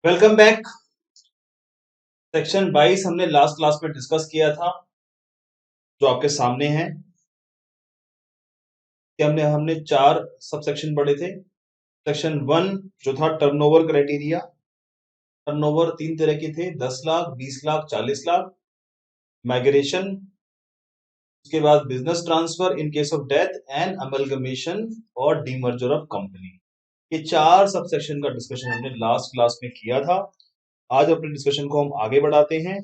Welcome back. Section 22 हमने last class में discuss किया था, जो आपके सामने है कि हमने हमने 4 सब सेक्शन पढ़े थे। सेक्शन 1 जो था टर्नओवर क्राइटेरिया। टर्नओवर 3 तरह के थे, 10 लाख, 20 लाख, 40 लाख। माइग्रेशन, उसके बाद business transfer in case of death and amalgamation और डीमर्जर ऑफ कंपनी। ये 4 सब सेक्शन का डिस्कशन हमने लास्ट क्लास में किया था। आज अपने डिस्कशन को हम आगे बढ़ाते हैं।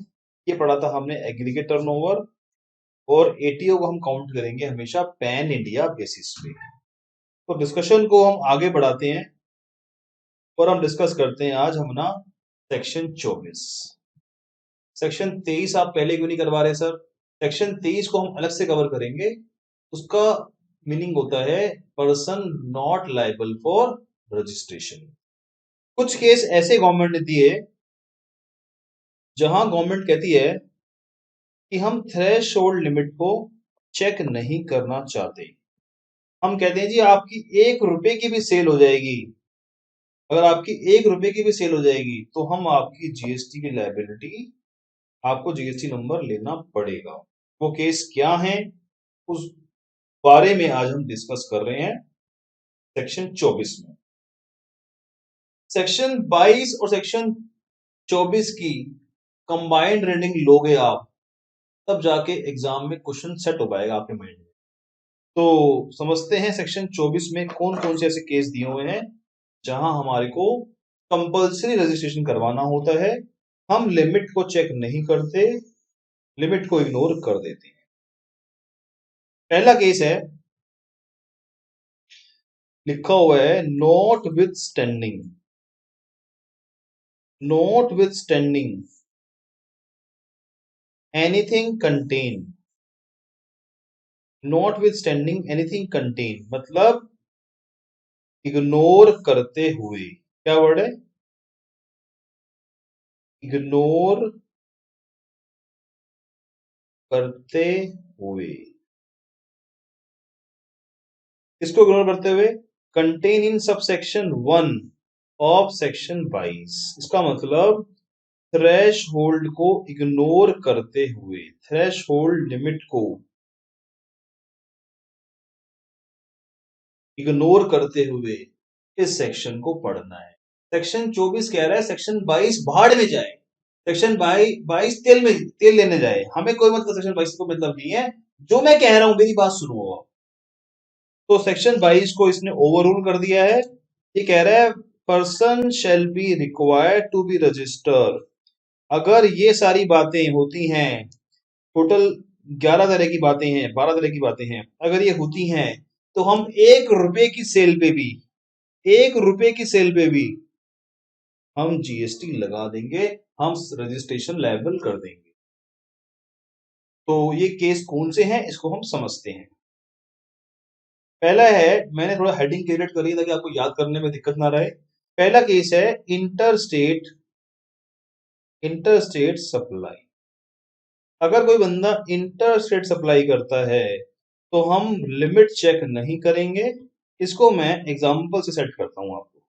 ये पढ़ा था हमने एग्रीगेट टर्नओवर, और एटीओ को हम काउंट करेंगे हमेशा पैन इंडिया बेसिस पे। तो डिस्कशन को हम आगे बढ़ाते हैं और हम डिस्कस करते हैं आज हम ना सेक्शन 24। सेक्शन 23 आप पहले क्यों नहीं करवा रहे सर? सेक्शन 23 को हम अलग से कवर करेंगे। उसका मीनिंग होता है person not liable for registration. कुछ केस ऐसे गवर्नमेंट ने दिए जहां गवर्नमेंट कहती है कि हम थ्रेश होल्ड लिमिट को चेक नहीं करना चाहते। हम कहते हैं जी आपकी 1 रुपए की भी सेल हो जाएगी, अगर आपकी 1 रुपए की भी सेल हो जाएगी तो हम आपकी जीएसटी की लायबिलिटी, आपको जीएसटी नंबर लेना पड़ेगा। वो केस क्या है उस बारे में आज हम डिस्कस कर रहे हैं सेक्शन 24 में। सेक्शन 22 और सेक्शन 24 की कंबाइंड रीडिंग लोगे आप, तब जाके एग्जाम में क्वेश्चन सेट हो पाएगा आपके माइंड में। तो समझते हैं सेक्शन 24 में कौन कौन से ऐसे केस दिए हुए हैं जहां हमारे को कंपल्सरी रजिस्ट्रेशन करवाना होता है। हम लिमिट को चेक नहीं करते, लिमिट को इग्नोर कर देते हैं। पहला केस है, लिखा हुआ है not with standing. Not with standing anything contain. Not with standing anything contain मतलब इग्नोर करते हुए। क्या वर्ड है? इग्नोर करते हुए। इसको इग्नोर करते हुए contain in subsection 1 of section 22। इसका मतलब थ्रेश होल्ड को इग्नोर करते हुए, थ्रेश होल्ड लिमिट को इग्नोर करते हुए इस सेक्शन को पढ़ना है। सेक्शन 24 कह रहा है सेक्शन 22 भाड़ में जाए, सेक्शन 22 तेल लेने जाए। हमें कोई मतलब सेक्शन 22 को मतलब नहीं है। जो मैं कह रहा हूं मेरी बात सुनो। तो सेक्शन 22 को इसने ओवररूल कर दिया है। ये कह रहा है person shall be required to be register. अगर ये सारी बातें होती हैं, टोटल 11 तरह की बातें हैं, 12 तरह की बातें हैं, अगर ये होती हैं तो हम 1 रुपए की सेल पे भी, 1 रुपए की सेल पे भी हम जीएसटी लगा देंगे, हम रजिस्ट्रेशन लायबल कर देंगे। तो ये केस कौन से हैं इसको हम समझते हैं। पहला है, मैंने थोड़ा हेडिंग क्रिएट करी ताकि आपको याद करने में दिक्कत ना रहे। पहला केस है इंटरस्टेट, इंटरस्टेट सप्लाई। अगर कोई बंदा इंटरस्टेट सप्लाई करता है तो हम लिमिट चेक नहीं करेंगे। इसको मैं एग्जांपल से सेट करता हूं आपको।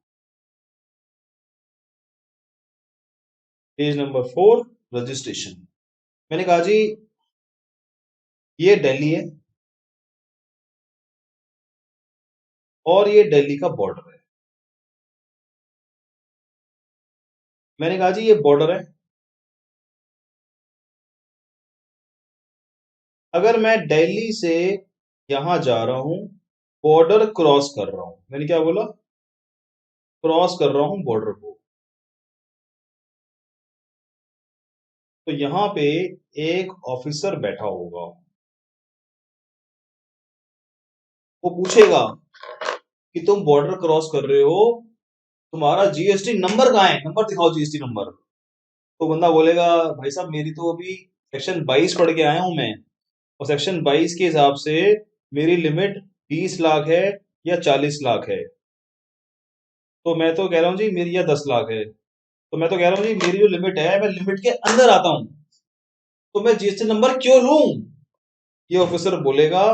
Page number 4, registration. मैंने कहा जी ये दिल्ली है और ये दिल्ली का बॉर्डर है। मैंने कहा जी ये बॉर्डर है। अगर मैं दिल्ली से यहां जा रहा हूं, बॉर्डर क्रॉस कर रहा हूं, मैंने क्या बोला? क्रॉस कर रहा हूं बॉर्डर को। तो यहां पे एक ऑफिसर बैठा होगा, वो पूछेगा कि तुम बॉर्डर क्रॉस कर रहे हो, तुम्हारा जीएसटी नंबर कहाँ है, नंबर दिखाओ जीएसटी नंबर। तो बंदा बोलेगा भाई साहब मेरी तो अभी सेक्शन 22 पढ़ के आया हूं मैं, और सेक्शन 22 के हिसाब से मेरी लिमिट 20 लाख है या 40 लाख है। तो मैं तो कह रहा हूं जी मेरी या 10 लाख है। तो मैं तो कह रहा हूं जी मेरी जो लिमिट है मैं लिमिट के अंदर आता हूं, तो मैं जीएसटी नंबर क्यों लूं? ये ऑफिसर बोलेगा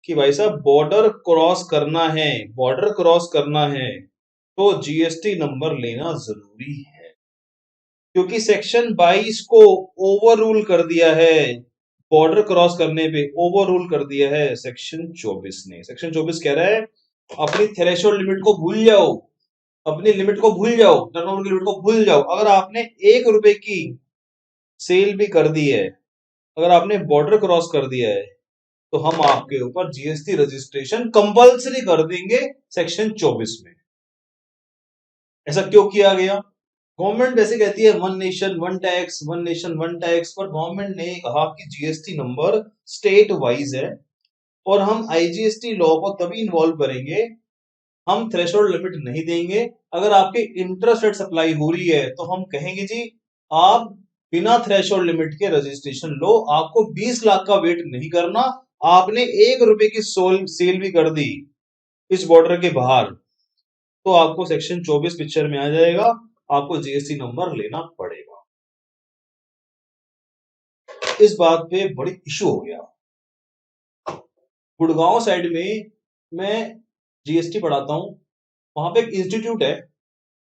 कि भाई साहब बॉर्डर क्रॉस करना है, बॉर्डर क्रॉस करना है तो जीएसटी नंबर लेना जरूरी है। क्योंकि सेक्शन 22 को ओवर रूल कर दिया है, बॉर्डर क्रॉस करने पे ओवर रूल कर दिया है सेक्शन 24 ने। सेक्शन 24 कह रहा है अपनी थ्रेशोल्ड लिमिट को भूल जाओ, अपनी लिमिट को भूल जाओ, टर्नओवर की लिमिट को भूल जाओ। अगर आपने 1 रुपए की सेल भी कर दी है, अगर आपने बॉर्डर क्रॉस कर दिया है, तो हम आपके ऊपर जीएसटी रजिस्ट्रेशन कंपलसरी कर देंगे सेक्शन 24 में। ऐसा क्यों किया गया? गवर्नमेंट वैसे कहती है one nation one tax, one nation one tax, पर गवर्नमेंट ने कहा कि जीएसटी नंबर स्टेट वाइज है और हम आईजीएसटी लॉ को तभी इन्वॉल्व करेंगे, हम थ्रेशोल्ड लिमिट नहीं देंगे। अगर आपकी इंटरेस्ट रेट सप्लाई हो रही है तो हम कहेंगे जी आप बिना थ्रेशोल्ड लिमिट के रजिस्ट्रेशन लो, आपको 20 लाख का वेट नहीं करना। आपने 1 रुपए की सेल भी कर दी इस बॉर्डर के बाहर, तो आपको सेक्शन 24 पिक्चर में आ जाएगा, आपको जीएसटी नंबर लेना पड़ेगा। इस बात पे बड़ी इशू हो गया। गुड़गांव साइड में मैं जीएसटी पढ़ाता हूं, वहां पे एक इंस्टीट्यूट है,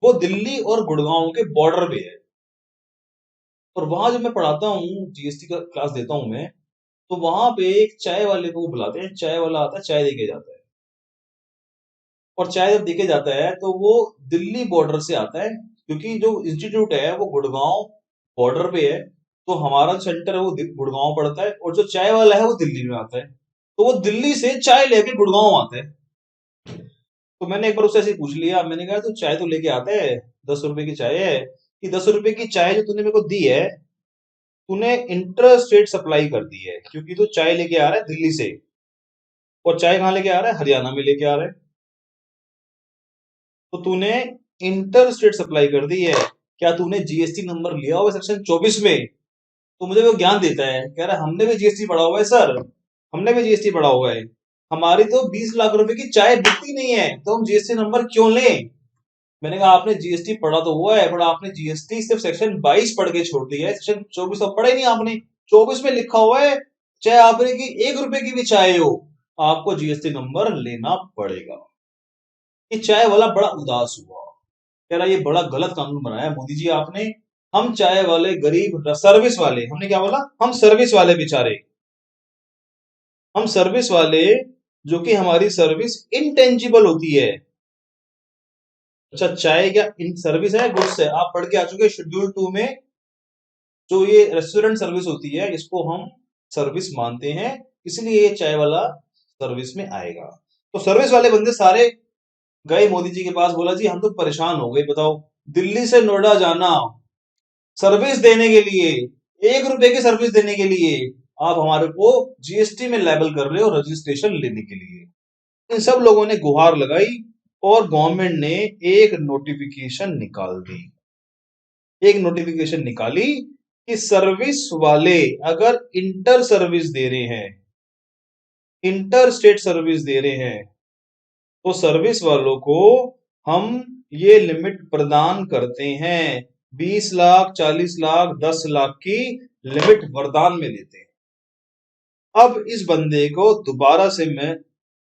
वो दिल्ली और गुड़गांव के बॉर्डर पे है। और वहां जब मैं पढ़ाता हूँ, जीएसटी का क्लास देता हूं मैं, तो वहां पे एक चाय वाले को बुलाते हैं, चाय वाला आता है, चाय देके जाता है। और चाय जब देके जाता है तो वो दिल्ली बॉर्डर से आता है, क्योंकि जो इंस्टीट्यूट है वो गुड़गांव बॉर्डर पे है, तो हमारा सेंटर है वो गुड़गांव पड़ता है, और जो चाय वाला है वो दिल्ली में आता है, तो वो दिल्ली से चाय लेके गुड़गांव आता है। तो मैंने एक बार उससे ऐसे ही पूछ लिया, मैंने कहा तू चाय तो लेके आता है, 10 रुपए की चाय है, कि 10 रुपए की चाय जो तूने मेरे को दी है, तूने इंटर स्टेट सप्लाई कर दी है, क्योंकि तू चाय लेके आ रहा है दिल्ली से, और चाय कहाँ लेके आ रहा है? हरियाणा में लेके आ रहा है। तो तूने इंटर स्टेट सप्लाई कर दी है, क्या तूने जीएसटी नंबर लिया हुआ सेक्शन 24 में? तो मुझे वो ज्ञान देता है, कह रहा है हमने भी जीएसटी पढ़ा हुआ है सर, हमने भी जीएसटी पढ़ा हुआ है, हमारी तो 20 लाख रुपए की चाय बिकती नहीं है, तो हम जीएसटी नंबर क्यों लें? मैंने कहा आपने जीएसटी पढ़ा तो हुआ है, पर आपने जीएसटी सिर्फ सेक्शन 22 पढ़ के छोड़ दिया है, सेक्शन 24 तो पढ़ा ही नहीं आपने। 24 में लिखा हुआ है चाहे आपने की 1 रुपए की भी चाय हो, आपको जीएसटी नंबर लेना पड़ेगा। ये चाय वाला बड़ा उदास हुआ, कह रहा ये बड़ा गलत कानून बनाया मोदी जी आपने, हम चाय वाले गरीब सर्विस वाले, हमने क्या बोला, हम सर्विस वाले बेचारे, हम सर्विस वाले, जो कि हमारी सर्विस इंटेंजिबल होती है। अच्छा चाय क्या इन सर्विस है, गुड्स है? आप पढ़ के आ चुके शेड्यूल 2 में, जो ये रेस्टोरेंट सर्विस होती है इसको हम सर्विस मानते हैं, इसलिए ये चाय वाला सर्विस में आएगा। तो सर्विस वाले बंदे सारे गए मोदी जी के पास, बोला जी हम तो परेशान हो गए, बताओ दिल्ली से नोएडा जाना सर्विस देने के लिए, 1 रुपए की सर्विस देने के लिए आप हमारे को जीएसटी में लेबल कर रहे हो रजिस्ट्रेशन लेने के लिए। इन सब लोगों ने गुहार लगाई और गवर्नमेंट ने एक नोटिफिकेशन निकाल दी, एक नोटिफिकेशन निकाली कि सर्विस वाले अगर इंटर सर्विस दे रहे हैं, इंटर स्टेट सर्विस दे रहे हैं, तो सर्विस वालों को हम ये लिमिट प्रदान करते हैं, 20 लाख, 40 लाख, 10 लाख की लिमिट वरदान में देते हैं। अब इस बंदे को दोबारा से मैं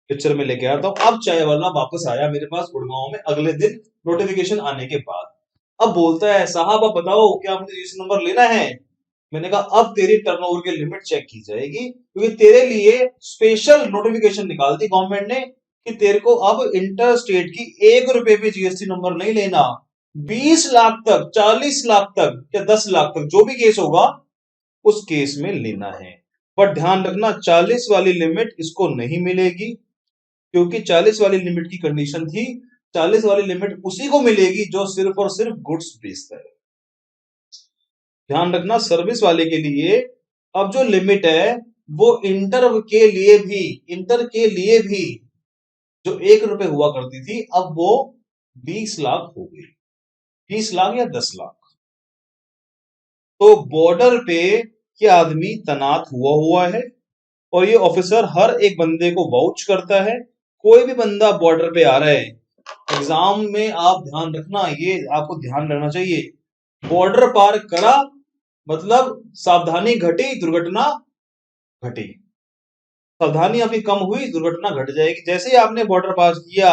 पिक्चर में लेके आता हूं। अब चाय वाला वापस आया मेरे पास गुड़गांव में अगले दिन नोटिफिकेशन आने के बाद। अब बोलता है साहब आप बताओ क्या मुझे रजिस्टर नंबर लेना है? मैंने कहा अब तेरी टर्नओवर की लिमिट चेक की जाएगी, क्योंकि तेरे लिए स्पेशल नोटिफिकेशन निकाल दी गवर्नमेंट ने कि तेरे को अब इंटर स्टेट की 1 रुपए पे जीएसटी नंबर नहीं लेना, 20 लाख तक, 40 लाख तक या 10 लाख तक जो भी केस होगा उस केस में लेना है। पर ध्यान रखना 40 वाली लिमिट इसको नहीं मिलेगी, क्योंकि 40 वाली लिमिट की कंडीशन थी, 40 वाली लिमिट उसी को मिलेगी जो सिर्फ और सिर्फ गुड्स बेचता है। ध्यान रखना सर्विस वाले के लिए अब जो लिमिट है वो इंटर के लिए भी जो 1 रुपए हुआ करती थी, अब वो 20 लाख हो गई, 20 लाख या 10 लाख। तो बॉर्डर पे ये आदमी तैनात हुआ है और ये ऑफिसर हर एक बंदे को वाउच करता है। कोई भी बंदा बॉर्डर पे आ रहा है, एग्जाम में आप ध्यान रखना, ये आपको ध्यान रखना चाहिए, बॉर्डर पार करा मतलब सावधानी घटी दुर्घटना घटी, सावधानी आपकी कम हुई दुर्घटना घट जाएगी। जैसे ही आपने बॉर्डर पास किया,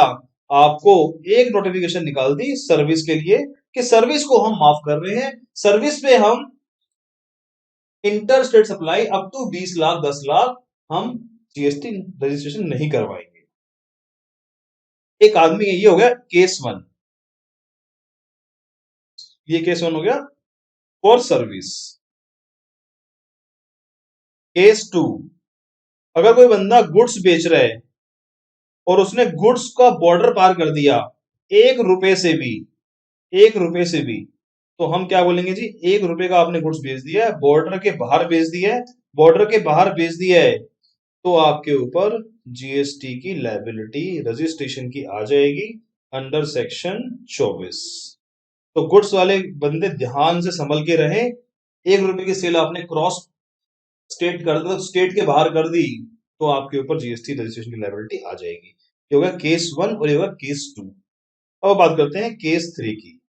आपको एक नोटिफिकेशन निकाल दी सर्विस के लिए कि सर्विस को हम माफ कर रहे हैं, सर्विस पे हम inter state supply up to 20 lakh 10 lakh हम जीएसटी रजिस्ट्रेशन नहीं करवाएंगे। एक आदमी ये हो गया केस 1, ये केस 1 हो गया फॉर सर्विस। केस 2, अगर कोई बंदा गुड्स बेच रहा है और उसने गुड्स का बॉर्डर पार कर दिया 1 रुपए से भी, 1 रुपए से भी, तो हम क्या बोलेंगे जी, 1 रुपए का आपने गुड्स बेच दिया है, बॉर्डर के बाहर बेच दिया है, बॉर्डर के बाहर बेच दिया है, तो आपके ऊपर जीएसटी की लायबिलिटी रजिस्ट्रेशन की आ जाएगी अंडर सेक्शन 24। तो गुड्स वाले बंदे ध्यान से संभल के रहे, 1 रुपए की सेल आपने क्रॉस स्टेट कर दी, स्टेट के बाहर कर दी, तो आपके ऊपर जीएसटी रजिस्ट्रेशन की लायबिलिटी आ जाएगी। ये होगा केस 1 और ये होगा केस 2। अब बात करते हैं केस 3 की।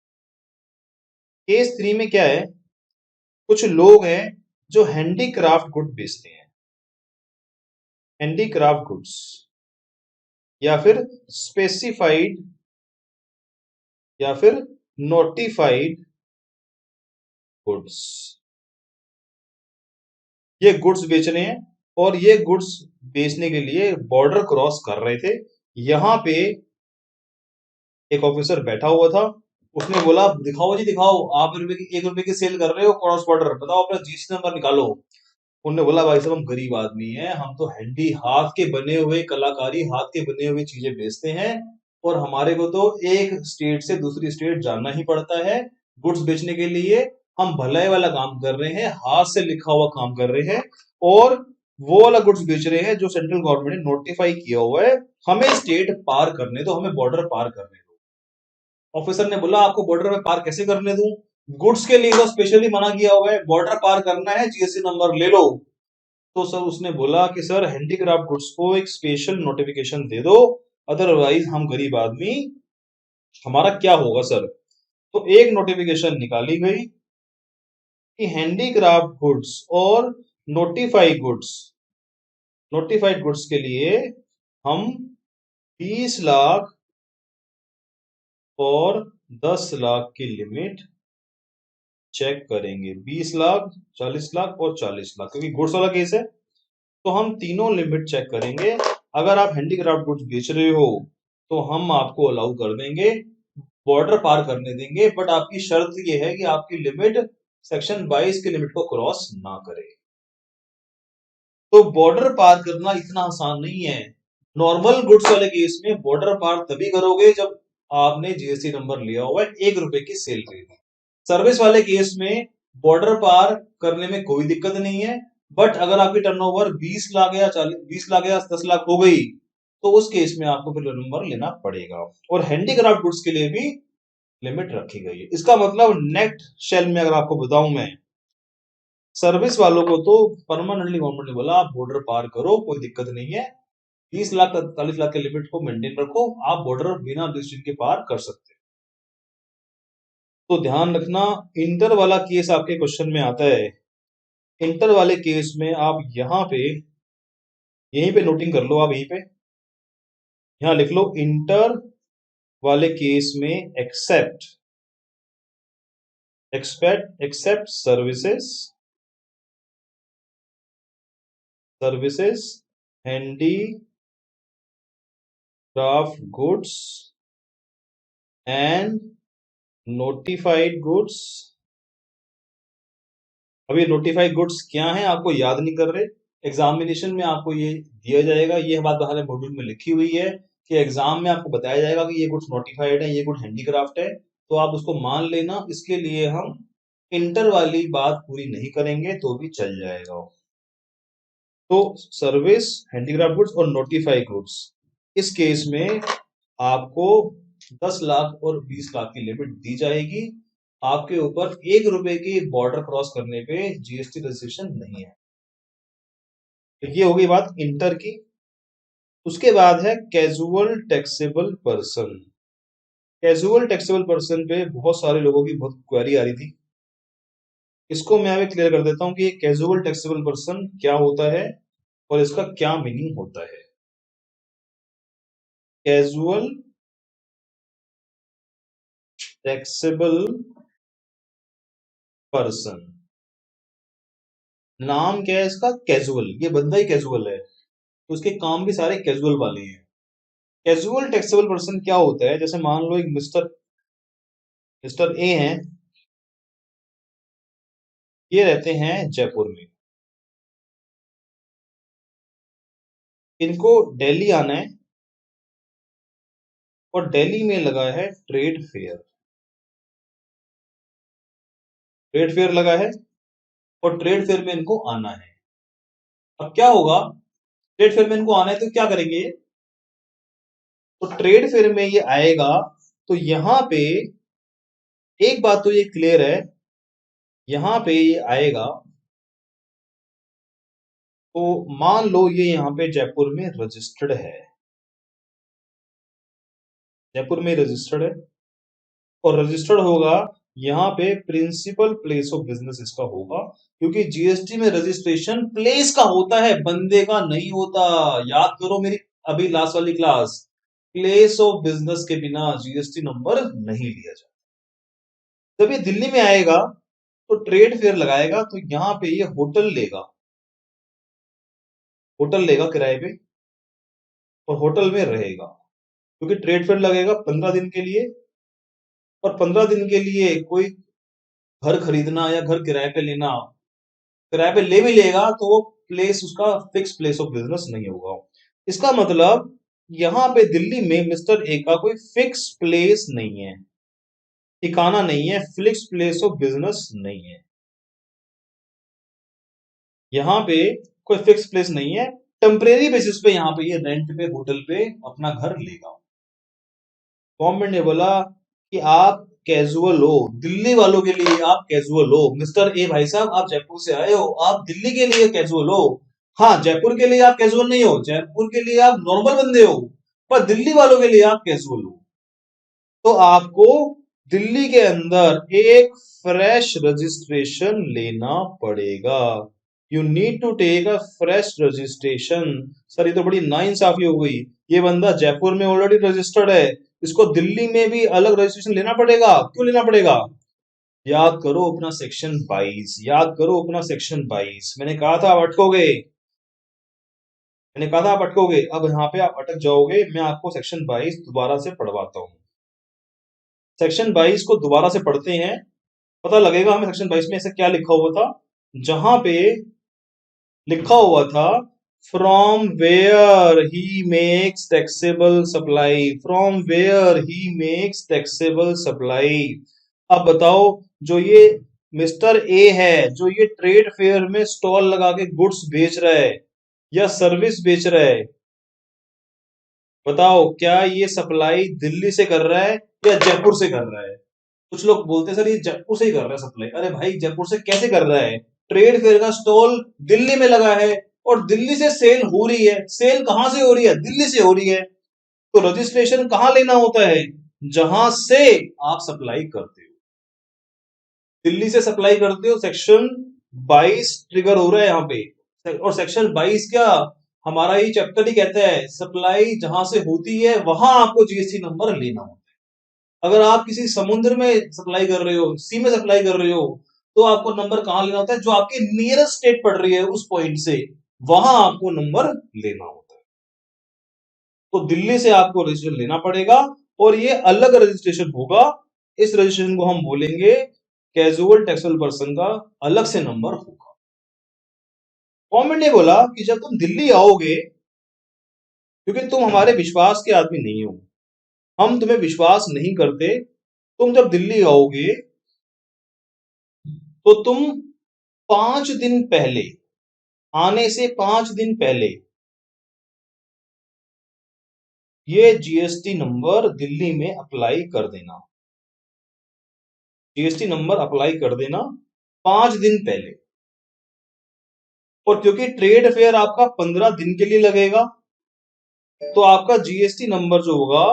केस 3 में क्या है, कुछ लोग हैं जो हैंडीक्राफ्ट गुड बेचते हैं, हैंडीक्राफ्ट गुड्स या फिर स्पेसिफाइड या फिर नोटिफाइड गुड्स, ये गुड्स बेच रहे हैं और ये गुड्स बेचने के लिए बॉर्डर क्रॉस कर रहे थे। यहां पे एक ऑफिसर बैठा हुआ था, उसने बोला दिखाओ जी दिखाओ, आप 1 रुपए की सेल कर रहे हो क्रॉस बॉर्डर, बताओ अपना जीएसटी नंबर निकालो। उन्होंने बोला भाई साहब हम गरीब आदमी हैं, हम तो हैंडी हाथ के बने हुए कलाकारी हाथ के बने हुए चीजें बेचते हैं और हमारे को तो एक स्टेट से दूसरी स्टेट जाना ही पड़ता है गुड्स बेचने के लिए। हम भलाई वाला काम कर रहे हैं, हाथ से लिखा हुआ काम कर रहे हैं और वो वाला गुड्स बेच रहे हैं जो सेंट्रल गवर्नमेंट ने नोटिफाई किया हुआ है, हमें स्टेट पार करने दो, हमें बॉर्डर पार करने दो। ऑफिसर ने बोला आपको बॉर्डर में पार कैसे करने दूं, गुड्स के लिए तो स्पेशली मना किया हुआ है, बॉर्डर पार करना है जीएसटी नंबर ले लो। तो सर उसने बोला कि सर हैंडीक्राफ्ट गुड्स को एक स्पेशल नोटिफिकेशन दे दो, अदरवाइज हम गरीब आदमी, हमारा क्या होगा सर। तो एक नोटिफिकेशन निकाली गई कि हैंडीक्राफ्ट गुड्स और नोटिफाइड गुड्स, नोटिफाइड गुड्स के लिए हम 20 लाख और 10 लाख की लिमिट चेक करेंगे, 20 लाख 40 लाख और 40 लाख, क्योंकि गुड्स वाला केस है तो हम तीनों लिमिट चेक करेंगे। अगर आप हैंडीक्राफ्ट गुड्स बेच रहे हो तो हम आपको अलाउ कर देंगे, बॉर्डर पार करने देंगे, बट आपकी शर्त यह है कि आपकी लिमिट सेक्शन 22 की लिमिट को क्रॉस ना करे। तो बॉर्डर पार करना इतना आसान नहीं है। नॉर्मल गुड्स वाले केस में बॉर्डर पार तभी करोगे जब आपने जीएसटी नंबर लिया हुआ है 1 रुपए की सेल के लिए। सर्विस वाले केस में बॉर्डर पार करने में कोई दिक्कत नहीं है, बट अगर आपकी टर्नओवर 20 लाख या 20 लाख या 10 लाख हो गई तो उस केस में आपको फिर नंबर लेना पड़ेगा। और हैंडीक्राफ्ट गुड्स के लिए भी लिमिट रखी गई है। इसका मतलब नेक्स्ट शेल में अगर आपको बताऊं मैं, सर्विस वालों को तो परमानेंटली गवर्नमेंट ने बोला आप बॉर्डर पार करो, कोई दिक्कत नहीं है, 20 लाख 40 लाख के लिमिट को मेंटेन रखो, आप बॉर्डर बिना डिस्ट्रिक्ट के पार कर सकते हैं। तो ध्यान रखना, इंटर वाला केस आपके क्वेश्चन में आता है, इंटर वाले केस में आप यहां पे यहीं पे नोटिंग कर लो, आप यहीं पे यहां लिख लो इंटर वाले केस में except except services handicraft goods and notified goods. अब ये नोटिफाइड गुड्स क्या है आपको याद नहीं कर रहे, एग्जामिनेशन में आपको ये दिया जाएगा, ये बात हमारे मॉड्यूल में लिखी हुई है कि एग्जाम में आपको बताया जाएगा कि ये गुड्स नोटिफाइड है, ये गुड हैंडीक्राफ्ट है, तो आप उसको मान लेना। इसके लिए हम इंटर वाली बात पूरी नहीं करेंगे तो भी चल जाएगा। तो सर्विस हैंडीक्राफ्ट गुड्स और नोटिफाइड गुड्स, इस केस में आपको 10 लाख और 20 लाख की लिमिट दी जाएगी, आपके ऊपर 1 रुपए की बॉर्डर क्रॉस करने पे जीएसटी रजिस्ट्रेशन नहीं है। तो ये होगी बात इंटर की। उसके बाद है casual taxable person. Casual taxable person पे बहुत सारे लोगों की बहुत क्वेरी आ रही थी, इसको मैं अभी क्लियर कर देता हूं कि कैजुअल टैक्सेबल पर्सन क्या होता है और इसका क्या मीनिंग होता है। Casual taxable person. नाम क्या है इसका? कैजुअल। ये बंदा ही कैजुअल है, तो उसके काम भी सारे कैजुअल वाले हैं। कैजुअल टैक्सेबल पर्सन क्या होता है? जैसे मान लो एक मिस्टर मिस्टर ए हैं, ये रहते हैं जयपुर में, इनको दिल्ली आना है और दिल्ली में लगा है ट्रेड फेयर। ट्रेड फेयर लगा है और ट्रेड फेयर में इनको आना है। अब क्या होगा? ट्रेड फेयर में इनको आना है तो क्या करेंगे? तो ट्रेड फेयर में ये आएगा तो यहां पे एक बात तो ये क्लियर है, यहां पे ये आएगा तो मान लो ये यहां पे जयपुर में रजिस्टर्ड है, जयपुर में रजिस्टर्ड है और रजिस्टर्ड होगा यहाँ पे प्रिंसिपल प्लेस ऑफ बिजनेस इसका होगा, क्योंकि जीएसटी में रजिस्ट्रेशन प्लेस का होता है, बंदे का नहीं होता। याद करो मेरी अभी लास्ट वाली क्लास, प्लेस ऑफ बिजनेस के बिना जीएसटी नंबर नहीं लिया जाता। जब ये दिल्ली में आएगा तो ट्रेड फेयर लगाएगा तो यहाँ पे ये होटल लेगा, होटल लेगा किराए पे और होटल में रहेगा, क्योंकि ट्रेड फेयर लगेगा 15 दिन के लिए और 15 दिन के लिए कोई घर खरीदना या घर किराए पे लेना, किराए पे ले भी लेगा तो वो प्लेस उसका फिक्स प्लेस ऑफ बिजनेस नहीं होगा। इसका मतलब यहाँ पे दिल्ली में मिस्टर ए का कोई फिक्स प्लेस नहीं है, ठिकाना नहीं है, फिक्स प्लेस ऑफ बिजनेस नहीं है, यहाँ पे कोई फिक्स प्लेस नहीं है। टेम्परेरी बेसिस पे यहाँ पे ये रेंट पे होटल पे अपना घर लेगा। गवर्नमेंट ने बोला कि आप कैजुअल हो, दिल्ली वालों के लिए आप कैजुअल हो। मिस्टर ए भाई साहब, आप जयपुर से आए हो, आप दिल्ली के लिए कैजुअल हो। हाँ, जयपुर के लिए आप कैजुअल नहीं हो, जयपुर के लिए आप नॉर्मल बंदे हो, पर दिल्ली वालों के लिए आप कैजुअल हो। तो आपको दिल्ली के अंदर एक फ्रेश रजिस्ट्रेशन लेना पड़ेगा। You need to take a fresh registration. Sir ये तो बड़ी नाइंसाफी हो गई, ये बंदा जयपुर में ऑलरेडी रजिस्टर्ड है, इसको दिल्ली में भी अलग रजिस्ट्रेशन लेना पड़ेगा। क्यों लेना पड़ेगा? याद करो अपना सेक्शन 22, याद करो अपना सेक्शन 22। मैंने कहा था आप अटकोगे, मैंने कहा था आप अटकोगे, अब यहाँ पे आप अटक जाओगे। मैं आपको सेक्शन 22 दोबारा से पढ़वाता हूँ। सेक्शन 22 को दोबारा से पढ़ते हैं, पता लगेगा हमें सेक्शन 22 में ऐसा क्या लिखा हुआ था। जहां पे लिखा हुआ था from where he makes taxable supply, from where he makes taxable supply. अब बताओ, जो ये मिस्टर ए है, जो ये ट्रेड फेयर में स्टॉल लगा के गुड्स बेच रहा है या सर्विस बेच रहा है, बताओ क्या ये सप्लाई दिल्ली से कर रहा है या जयपुर से कर रहा है? कुछ लोग बोलते हैं सर ये जयपुर से ही कर रहा है सप्लाई। अरे भाई, जयपुर से कैसे कर रहा है? ट्रेड फेयर का स्टॉल दिल्ली में लगा है और दिल्ली से सेल हो रही है। सेल कहां से हो रही है? दिल्ली से हो रही है। तो रजिस्ट्रेशन कहां लेना होता है? जहां से आप सप्लाई करते हो, दिल्ली से सप्लाई करते हो, सेक्शन 22 ट्रिगर हो रहा है यहाँ पे। और सेक्शन 22 क्या, हमारा ये चैप्टर ही कहता है सप्लाई जहां से होती है वहां आपको जीएसटी नंबर लेना होता है। अगर आप किसी समुद्र में सप्लाई कर रहे हो, सी में सप्लाई कर रहे हो, तो आपको नंबर कहां लेना होता है? जो आपके नियरेस्ट स्टेट पड़ रही है उस पॉइंट से, वहां आपको नंबर लेना होता है। तो दिल्ली से आपको रजिस्ट्रेशन लेना पड़ेगा और ये अलग रजिस्ट्रेशन होगा। इस रजिस्ट्रेशन को हम बोलेंगे कैजुअल टैक्सेबल पर्सन का अलग से नंबर होगा। गवर्नमेंट ने बोला कि जब तुम दिल्ली आओगे, क्योंकि तुम हमारे विश्वास के आदमी नहीं हो, हम तुम्हें विश्वास नहीं करते, तुम जब दिल्ली आओगे तो तुम 5 दिन पहले, आने से 5 दिन पहले ये जीएसटी नंबर दिल्ली में अप्लाई कर देना। जीएसटी नंबर अप्लाई कर देना 5 दिन पहले। और क्योंकि ट्रेड फेयर आपका 15 दिन के लिए लगेगा, तो आपका जीएसटी नंबर जो होगा,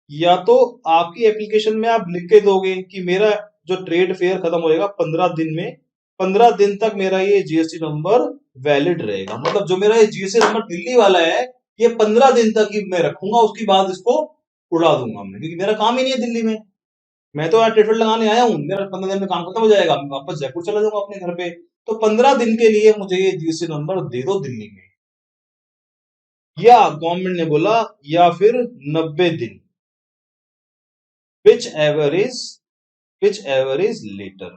या तो आपकी एप्लीकेशन में आप लिख के दोगे कि मेरा जो ट्रेड फेयर खत्म होएगा 15 दिन में, 15 दिन तक मेरा ये जीएसटी नंबर वैलिड रहेगा। मतलब जो मेरा ये जीएसटी नंबर दिल्ली वाला है, ये 15 दिन तक ही मैं रखूंगा, उसके बाद इसको उड़ा दूंगा मैं, क्योंकि मेरा काम ही नहीं है दिल्ली में। मैं तो यार ट्रेडफेड लगाने आया हूँ, मेरा 15 दिन में काम खत्म हो जाएगा, मैं वापस जयपुर चला जाऊंगा अपने घर पे। तो 15 दिन के लिए मुझे ये जीएसटी नंबर दे दो दिल्ली में। या गवर्नमेंट ने बोला या फिर 90 दिन, विच एवर इज लेटर।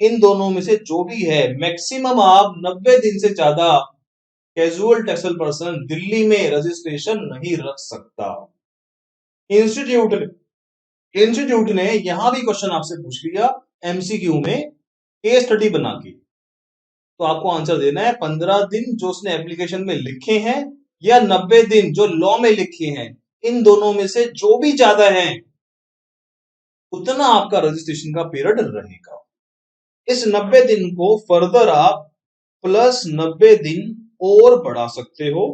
इन दोनों में से जो भी है, मैक्सिमम आप 90 दिन से ज्यादा कैजुअल टैक्सेबल पर्सन दिल्ली में रजिस्ट्रेशन नहीं रख सकता। इंस्टीट्यूट इंस्टीट्यूट ने यहां भी क्वेश्चन आपसे पूछ लिया एमसीक्यू में, केस स्टडी बना के, तो आपको आंसर देना है 15 दिन जो उसने एप्लीकेशन में लिखे हैं या 90 दिन जो लॉ में लिखे हैं। इन दोनों में से जो भी ज्यादा है उतना आपका रजिस्ट्रेशन का पीरियड रहेगा। इस 90 दिन को फर्दर आप प्लस 90 दिन और बढ़ा सकते हो।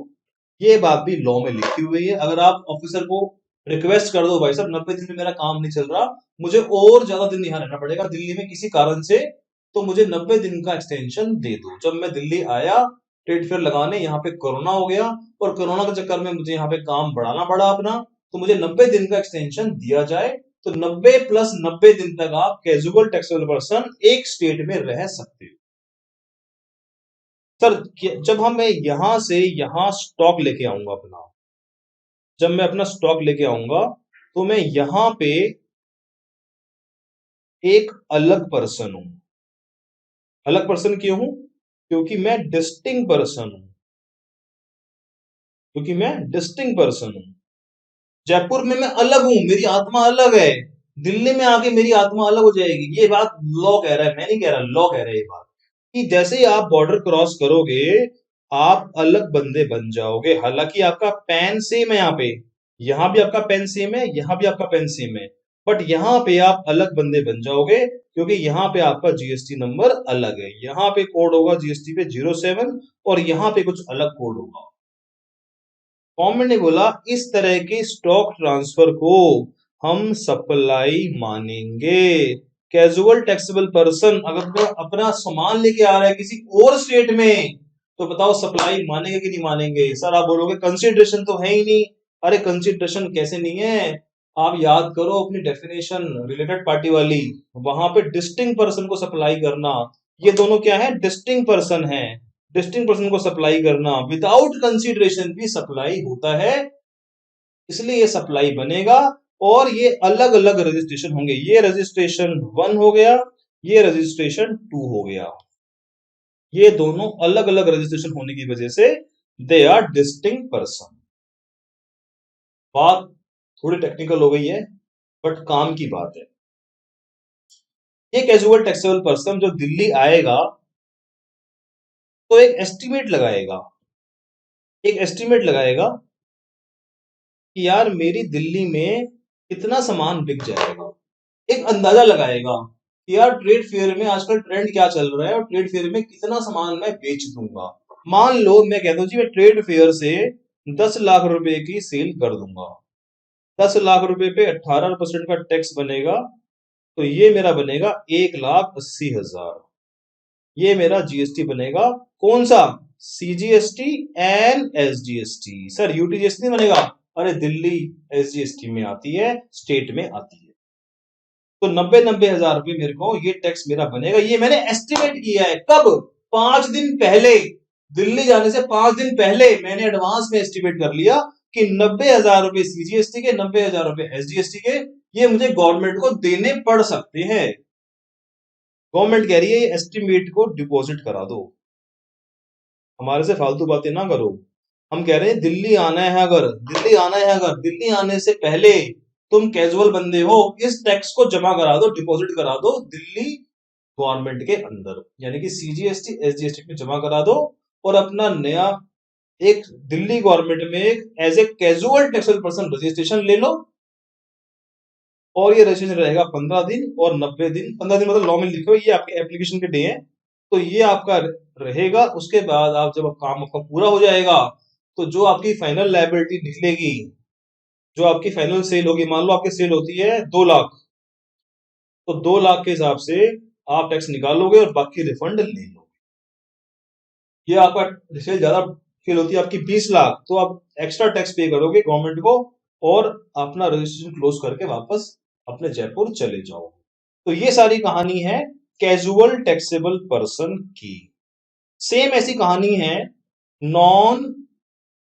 ये बात भी लॉ में लिखी हुई है। अगर आप ऑफिसर को रिक्वेस्ट कर दो, भाई साहब 90 दिन में मेरा काम नहीं चल रहा, मुझे और ज्यादा दिन यहाँ रहना पड़ेगा दिल्ली में किसी कारण से, तो मुझे 90 दिन का एक्सटेंशन दे दो। जब मैं दिल्ली आया ट्रेड फेयर लगाने, यहाँ पे कोरोना हो गया और कोरोना के चक्कर में मुझे यहाँ पे काम बढ़ाना पड़ा अपना, तो मुझे 90 दिन का एक्सटेंशन दिया जाए। तो 90 प्लस 90 दिन तक आप कैजुअल टैक्सेबल पर्सन एक स्टेट में रह सकते हो। सर जब हम मैं यहां से यहां स्टॉक लेके आऊंगा अपना, जब मैं अपना स्टॉक लेके आऊंगा तो मैं यहां पे एक अलग पर्सन हूं। अलग पर्सन क्यों हूं? क्योंकि मैं डिस्टिंक्ट पर्सन हूं। क्योंकि मैं डिस्टिंक्ट पर्सन हूं। जयपुर में मैं अलग हूं, मेरी आत्मा अलग है। दिल्ली में आके मेरी आत्मा अलग हो जाएगी। ये बात लॉ कह रहा है, मैं नहीं कह रहा, लॉ कह रहा है ये बात, कि जैसे ही आप बॉर्डर क्रॉस करोगे आप अलग बंदे बन जाओगे। हालांकि आपका पैन सेम है, यहां भी आपका पैन सेम है, यहां भी आपका पैन सेम है, बट यहां पे आप अलग बंदे बन जाओगे क्योंकि यहां पे आपका जीएसटी नंबर अलग है। यहां पे कोड होगा जीएसटी पे 07 और यहां पे कुछ अलग कोड होगा। गवर्नमेंट ने बोला इस तरह के स्टॉक ट्रांसफर को हम सप्लाई मानेंगे। कैजुअल टैक्सेबल पर्सन अगर वो अपना सामान लेके आ रहा है किसी और स्टेट में, तो बताओ सप्लाई मानेंगे कि नहीं मानेंगे? सर आप बोलोगे कंसिडरेशन तो है ही नहीं। अरे कंसिडरेशन कैसे नहीं है? आप याद करो अपनी डेफिनेशन रिलेटेड पार्टी वाली, वहां पे डिस्टिंक्ट पर्सन को सप्लाई करना, ये दोनों क्या है? डिस्टिंक्ट पर्सन है। डिस्टिंक्ट पर्सन को सप्लाई करना विदाउट कंसीडरेशन भी सप्लाई होता है, इसलिए ये सप्लाई बनेगा। और ये अलग अलग रजिस्ट्रेशन होंगे। ये रजिस्ट्रेशन 1 हो गया, ये रजिस्ट्रेशन 2 हो गया। ये दोनों अलग अलग रजिस्ट्रेशन होने की वजह से दे आर डिस्टिंक्ट पर्सन। बात थोड़ी टेक्निकल हो गई है बट काम की बात है। ये कैजुअल टैक्सेबल पर्सन जो दिल्ली आएगा तो एक एस्टिमेट लगाएगा कि यार मेरी दिल्ली में कितना सामान बिक जाएगा। एक अंदाजा लगाएगा कि यार ट्रेड फेयर में आजकल ट्रेंड क्या चल रहा है और ट्रेड फेयर में कितना सामान मैं बेच दूंगा। मान लो मैं कहता हूं जी मैं ट्रेड फेयर से 10 लाख रुपए की सेल कर दूंगा। 10 लाख रुपए पे 18% का टैक्स बनेगा, तो ये मेरा बनेगा 1,80,000। ये मेरा जीएसटी बनेगा। कौन सा? CGST and SGST. Sir UTGST नहीं बनेगा? अरे दिल्ली एसजीएसटी में आती है, स्टेट में आती है। तो 90,000 रुपए मेरे को ये टैक्स मेरा बनेगा। ये मैंने एस्टिमेट किया है। कब? 5 दिन पहले। दिल्ली जाने से 5 दिन पहले मैंने एडवांस में एस्टिमेट कर लिया कि 90,000 रुपए सीजीएसटी के, 90,000 रुपए एसजीएसटी के, ये मुझे गवर्नमेंट को देने पड़ सकते हैं। गवर्नमेंट कह रही है ये एस्टिमेट को डिपॉजिट करा दो। हमारे से फालतू बातें ना करो। हम कह रहे हैं दिल्ली आना है, अगर दिल्ली आने से पहले तुम कैजुअल बंदे हो, इस टैक्स को जमा करा दो, डिपॉजिट करा दो दिल्ली गवर्नमेंट के अंदर, यानी कि सीजीएसटी एसजीएसटी में जमा करा दो और अपना नया एक दिल्ली गवर्नमेंट में एक as a casual taxable person registration ले लो। और ये रजिस्ट्रेशन रहेगा 15 दिन और 90 दिन। 15 दिन मतलब लॉ में लिखो, ये आपके एप्लीकेशन के डे है, तो ये आपका रहेगा। उसके बाद आप जब काम आपका पूरा हो जाएगा तो जो आपकी फाइनल लायबिलिटी निकलेगी, जो आपकी फाइनल सेल होगी, मान लो आपकी सेल होती है 2 लाख, तो 2 लाख के हिसाब से आप टैक्स निकालोगे और बाकी रिफंड ले लोगे। ये आपका सेल ज्यादा सेल होती है आपकी 20 लाख, तो आप एक्स्ट्रा टैक्स पे करोगे गवर्नमेंट को और अपना रजिस्ट्रेशन क्लोज करके वापस अपने जयपुर चले जाओ। तो ये सारी कहानी है कैजुअल टैक्सेबल पर्सन की। सेम ऐसी कहानी है नॉन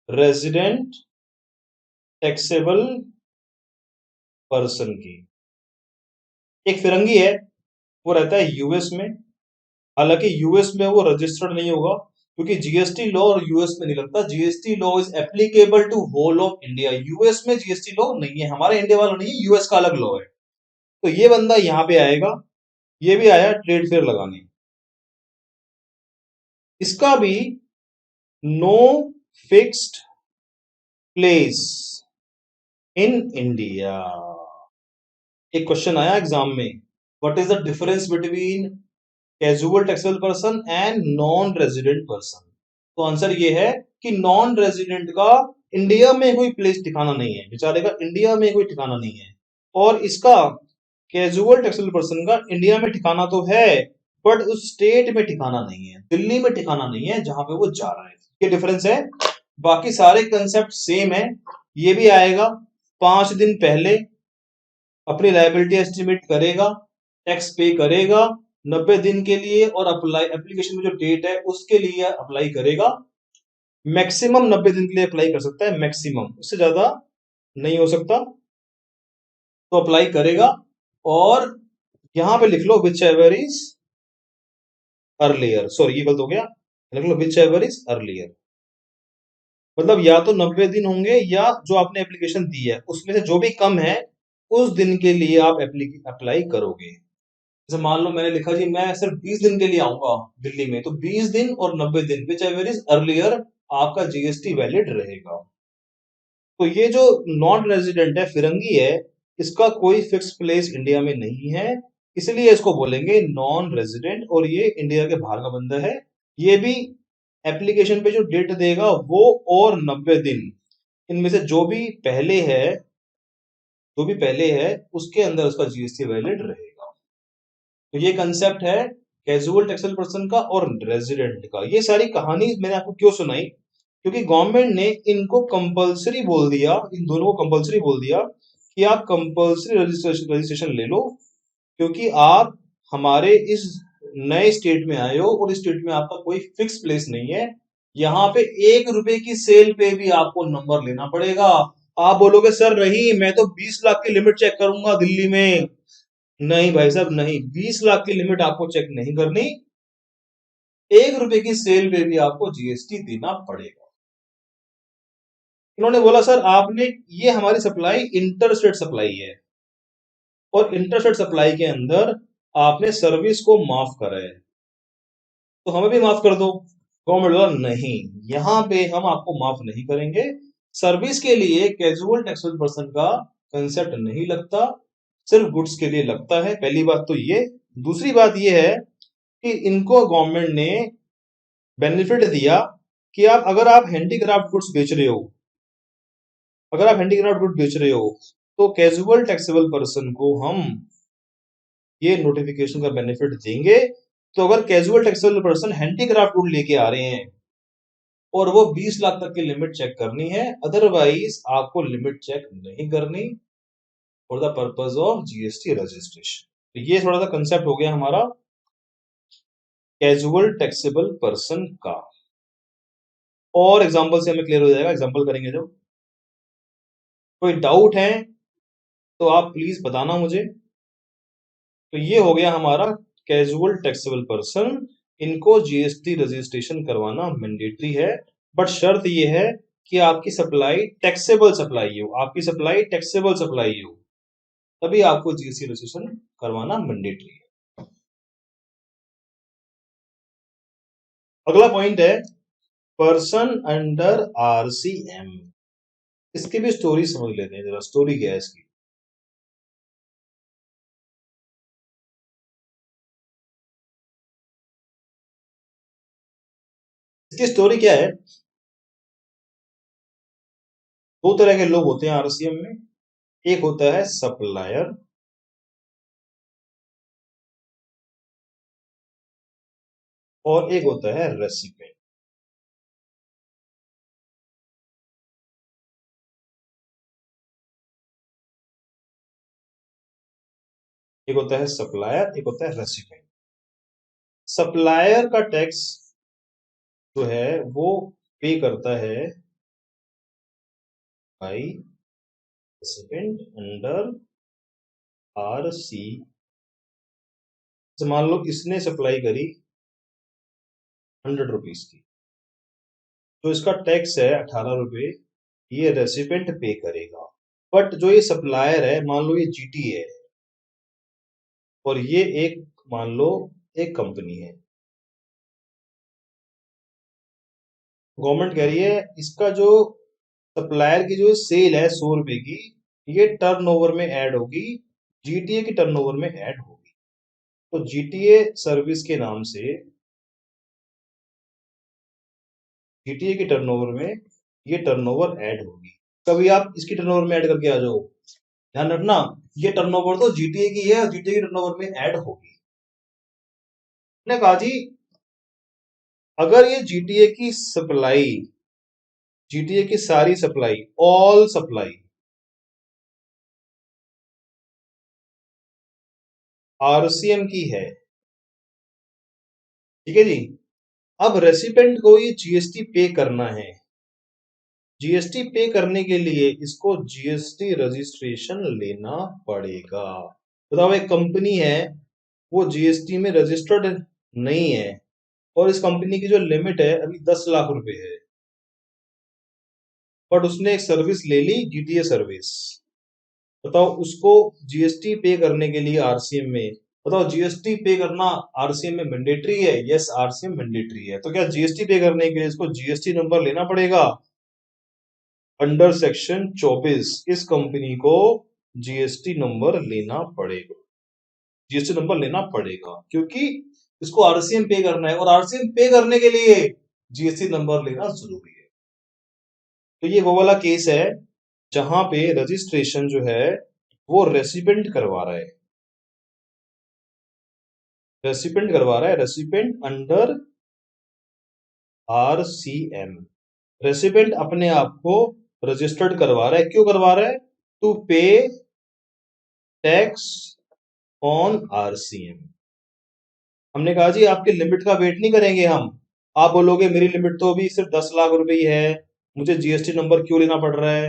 रेजिडेंट टैक्सेबल पर्सन की। एक फिरंगी है, वो रहता है यूएस में। हालांकि यूएस में वो रजिस्टर्ड नहीं होगा, क्योंकि जीएसटी लॉ और यूएस में नहीं लगता। GST law is applicable to whole of India. US में जीएसटी लॉ नहीं है, हमारे इंडिया वाला नहीं है, यूएस का अलग लॉ है। तो ये बंदा यहाँ पे आएगा, ये भी आया ट्रेड फेयर लगाने। इसका भी no fixed place in India. एक क्वेश्चन आया एग्जाम में, what is the difference between casual taxable person and non resident person. तो आंसर ये है कि नॉन रेजिडेंट का इंडिया में कोई प्लेस ठिकाना नहीं है, बेचारे का इंडिया में कोई ठिकाना नहीं है। और इसका कैजुअल टैक्सेबल पर्सन का इंडिया में ठिकाना तो है, बट उस स्टेट में ठिकाना नहीं है, दिल्ली में ठिकाना नहीं है जहां पे वो जा रहा है। ये डिफरेंस है। बाकी सारे कंसेप्ट सेम है। ये भी आएगा 5 दिन पहले अपनी लायबिलिटी एस्टिमेट करेगा, टैक्स पे करेगा 90 दिन के लिए, और अप्लाई एप्लीकेशन में जो डेट है उसके लिए अप्लाई करेगा। मैक्सिमम 90 दिन के लिए अप्लाई कर सकता है, मैक्सिमम, उससे ज्यादा नहीं हो सकता। तो अप्लाई करेगा, और यहां पे लिख लो whichever is earlier. Sorry, ये गलत हो गया, लिख लो विच एवर इज अर्लियर। मतलब या तो 90 दिन होंगे, या जो आपने एप्लीकेशन दी है उसमें से जो भी कम है उस दिन के लिए आप अप्लाई करोगे। जैसे मान लो मैंने लिखा जी मैं सिर्फ 20 दिन के लिए आऊंगा दिल्ली में, तो 20 दिन और 90 दिन, विच एवर इज अर्लियर, आपका जीएसटी वैलिड रहेगा। तो ये जो नॉन रेजिडेंट है, फिरंगी है, इसका कोई फिक्स प्लेस इंडिया में नहीं है, इसलिए इसको बोलेंगे नॉन रेजिडेंट, और ये इंडिया के बाहर का बंदा है। ये भी एप्लीकेशन पे जो डेट देगा वो और 90 दिन, इनमें से जो भी पहले है उसके अंदर उसका जीएसटी वैलिड रहेगा। तो ये कंसेप्ट है कैजुअल टैक्सेबल पर्सन का और रेजिडेंट का। ये सारी कहानी मैंने आपको क्यों सुनाई, क्योंकि गवर्नमेंट ने इनको कंपलसरी बोल दिया, इन दोनों को कंपलसरी बोल दिया कि आप कंपलसरी रजिस्ट्रेशन ले लो, क्योंकि आप हमारे इस नए स्टेट में आए हो और इस स्टेट में आपका कोई फिक्स प्लेस नहीं है। यहाँ पे 1 रुपए की सेल पे भी आपको नंबर लेना पड़ेगा। आप बोलोगे सर नहीं, मैं तो 20 लाख की लिमिट चेक करूंगा दिल्ली में। नहीं भाई साहब नहीं, 20 लाख की लिमिट आपको चेक नहीं करनी, 1 रुपए की सेल पे भी आपको जीएसटी देना पड़ेगा। इन्होंने बोला सर आपने, ये हमारी सप्लाई इंटरस्टेट सप्लाई है, और इंटरस्टेट सप्लाई के अंदर आपने सर्विस को माफ करा है, तो हमें भी माफ कर दो। गवर्नमेंट बोला नहीं, यहां पे हम आपको माफ नहीं करेंगे। सर्विस के लिए कैजुअल टैक्सेबल पर्सन का कंसेप्ट नहीं लगता, सिर्फ गुड्स के लिए लगता है। पहली बात तो ये। दूसरी बात ये है कि इनको गवर्नमेंट ने बेनिफिट दिया कि अगर आप हैंडीक्राफ्ट गुड्स बेच रहे हो, अगर आप हैंडीक्राफ्ट गुड बेच रहे हो, तो कैजुअल टैक्सेबल पर्सन को हम ये नोटिफिकेशन का बेनिफिट देंगे। तो अगर casual taxable person handicraft good लेके आ रहे हैं और वो 20 लाख तक की लिमिट चेक करनी है, अदरवाइज आपको लिमिट चेक नहीं करनी, for the purpose of GST registration. तो ये थोड़ा सा कंसेप्ट हो गया हमारा कैजुअल टैक्सेबल पर्सन का। और एग्जांपल से हमें क्लियर हो जाएगा, एग्जांपल करेंगे जब। कोई डाउट है तो आप प्लीज बताना मुझे। तो ये हो गया हमारा कैजुअल टैक्सेबल पर्सन। इनको जीएसटी रजिस्ट्रेशन करवाना मैंडेटरी है, बट शर्त ये है कि आपकी सप्लाई टैक्सेबल सप्लाई हो, आपकी सप्लाई टैक्सेबल सप्लाई हो, तभी आपको जीएसटी रजिस्ट्रेशन करवाना मैंडेटरी है। अगला पॉइंट है पर्सन अंडर आरसीएम। इसकी भी स्टोरी समझ लेते हैं जरा, स्टोरी क्या है इसकी। इसकी स्टोरी क्या है, दो तरह के लोग होते हैं आरसीएम में। एक होता है सप्लायर, और एक होता है रेसिपिएंट। एक होता है सप्लायर, एक होता है रेसिपिएंट। सप्लायर का टैक्स जो है वो पे करता है बाई रेसिपिएंट अंडर आरसी। मान लो इसने सप्लाई करी 100 रुपीज की, तो इसका टैक्स है 18 रुपए, ये रेसिपिएंट पे करेगा। बट जो ये सप्लायर है, मान लो ये जीटी है और ये एक, मान लो एक कंपनी है, गवर्नमेंट कह रही है इसका जो सप्लायर की जो सेल है 100 रुपए की, ये टर्नओवर में ऐड होगी, जीटीए की टर्नओवर में ऐड होगी। तो जीटीए सर्विस के नाम से जीटीए की टर्नओवर में ये टर्नओवर ऐड होगी। कभी आप इसकी टर्नओवर में ऐड करके आ जाओ, ध्यान रखना ये टर्नओवर तो जीटीए की है और जीटीए की टर्नओवर में ऐड होगी। ने कहा जी अगर ये जीटीए की सप्लाई, जीटीए की सारी सप्लाई, ऑल सप्लाई आरसीएम की है, ठीक है जी। अब रेसिपेंट को ये जीएसटी पे करना है। जीएसटी पे करने के लिए इसको जीएसटी रजिस्ट्रेशन लेना पड़ेगा। बताओ एक कंपनी है वो जीएसटी में रजिस्टर्ड नहीं है और इस कंपनी की जो लिमिट है अभी 10 लाख रुपए है, बट उसने एक सर्विस ले ली जीटीए सर्विस। बताओ उसको जीएसटी पे करने के लिए आरसीएम में, बताओ जीएसटी पे करना आरसीएम में मैंडेटरी है? यस, आरसीएम मैंडेटरी है। तो क्या जीएसटी पे करने के लिए इसको जीएसटी नंबर लेना पड़ेगा? अंडर सेक्शन 24 इस कंपनी को जीएसटी नंबर लेना पड़ेगा, जीएसटी नंबर लेना पड़ेगा, क्योंकि इसको आरसीएम पे करना है और आरसीएम पे करने के लिए जीएसटी नंबर लेना जरूरी है। तो ये वो वाला केस है जहां पे रजिस्ट्रेशन जो है वो रेसिपिएंट करवा रहा है, रेसिपिएंट करवा रहा है, रेसिपिएंट अंडर आरसीएम। रेसिपिएंट अपने आप को रजिस्टर्ड करवा रहा है, क्यों करवा रहा है? टू पे टैक्स ऑन आरसीएम। हमने कहा जी आपके लिमिट का वेट नहीं करेंगे हम, आप बोलोगे मेरी लिमिट तो अभी सिर्फ 10 लाख रुपए ही है, मुझे जीएसटी नंबर क्यों लेना पड़ रहा है?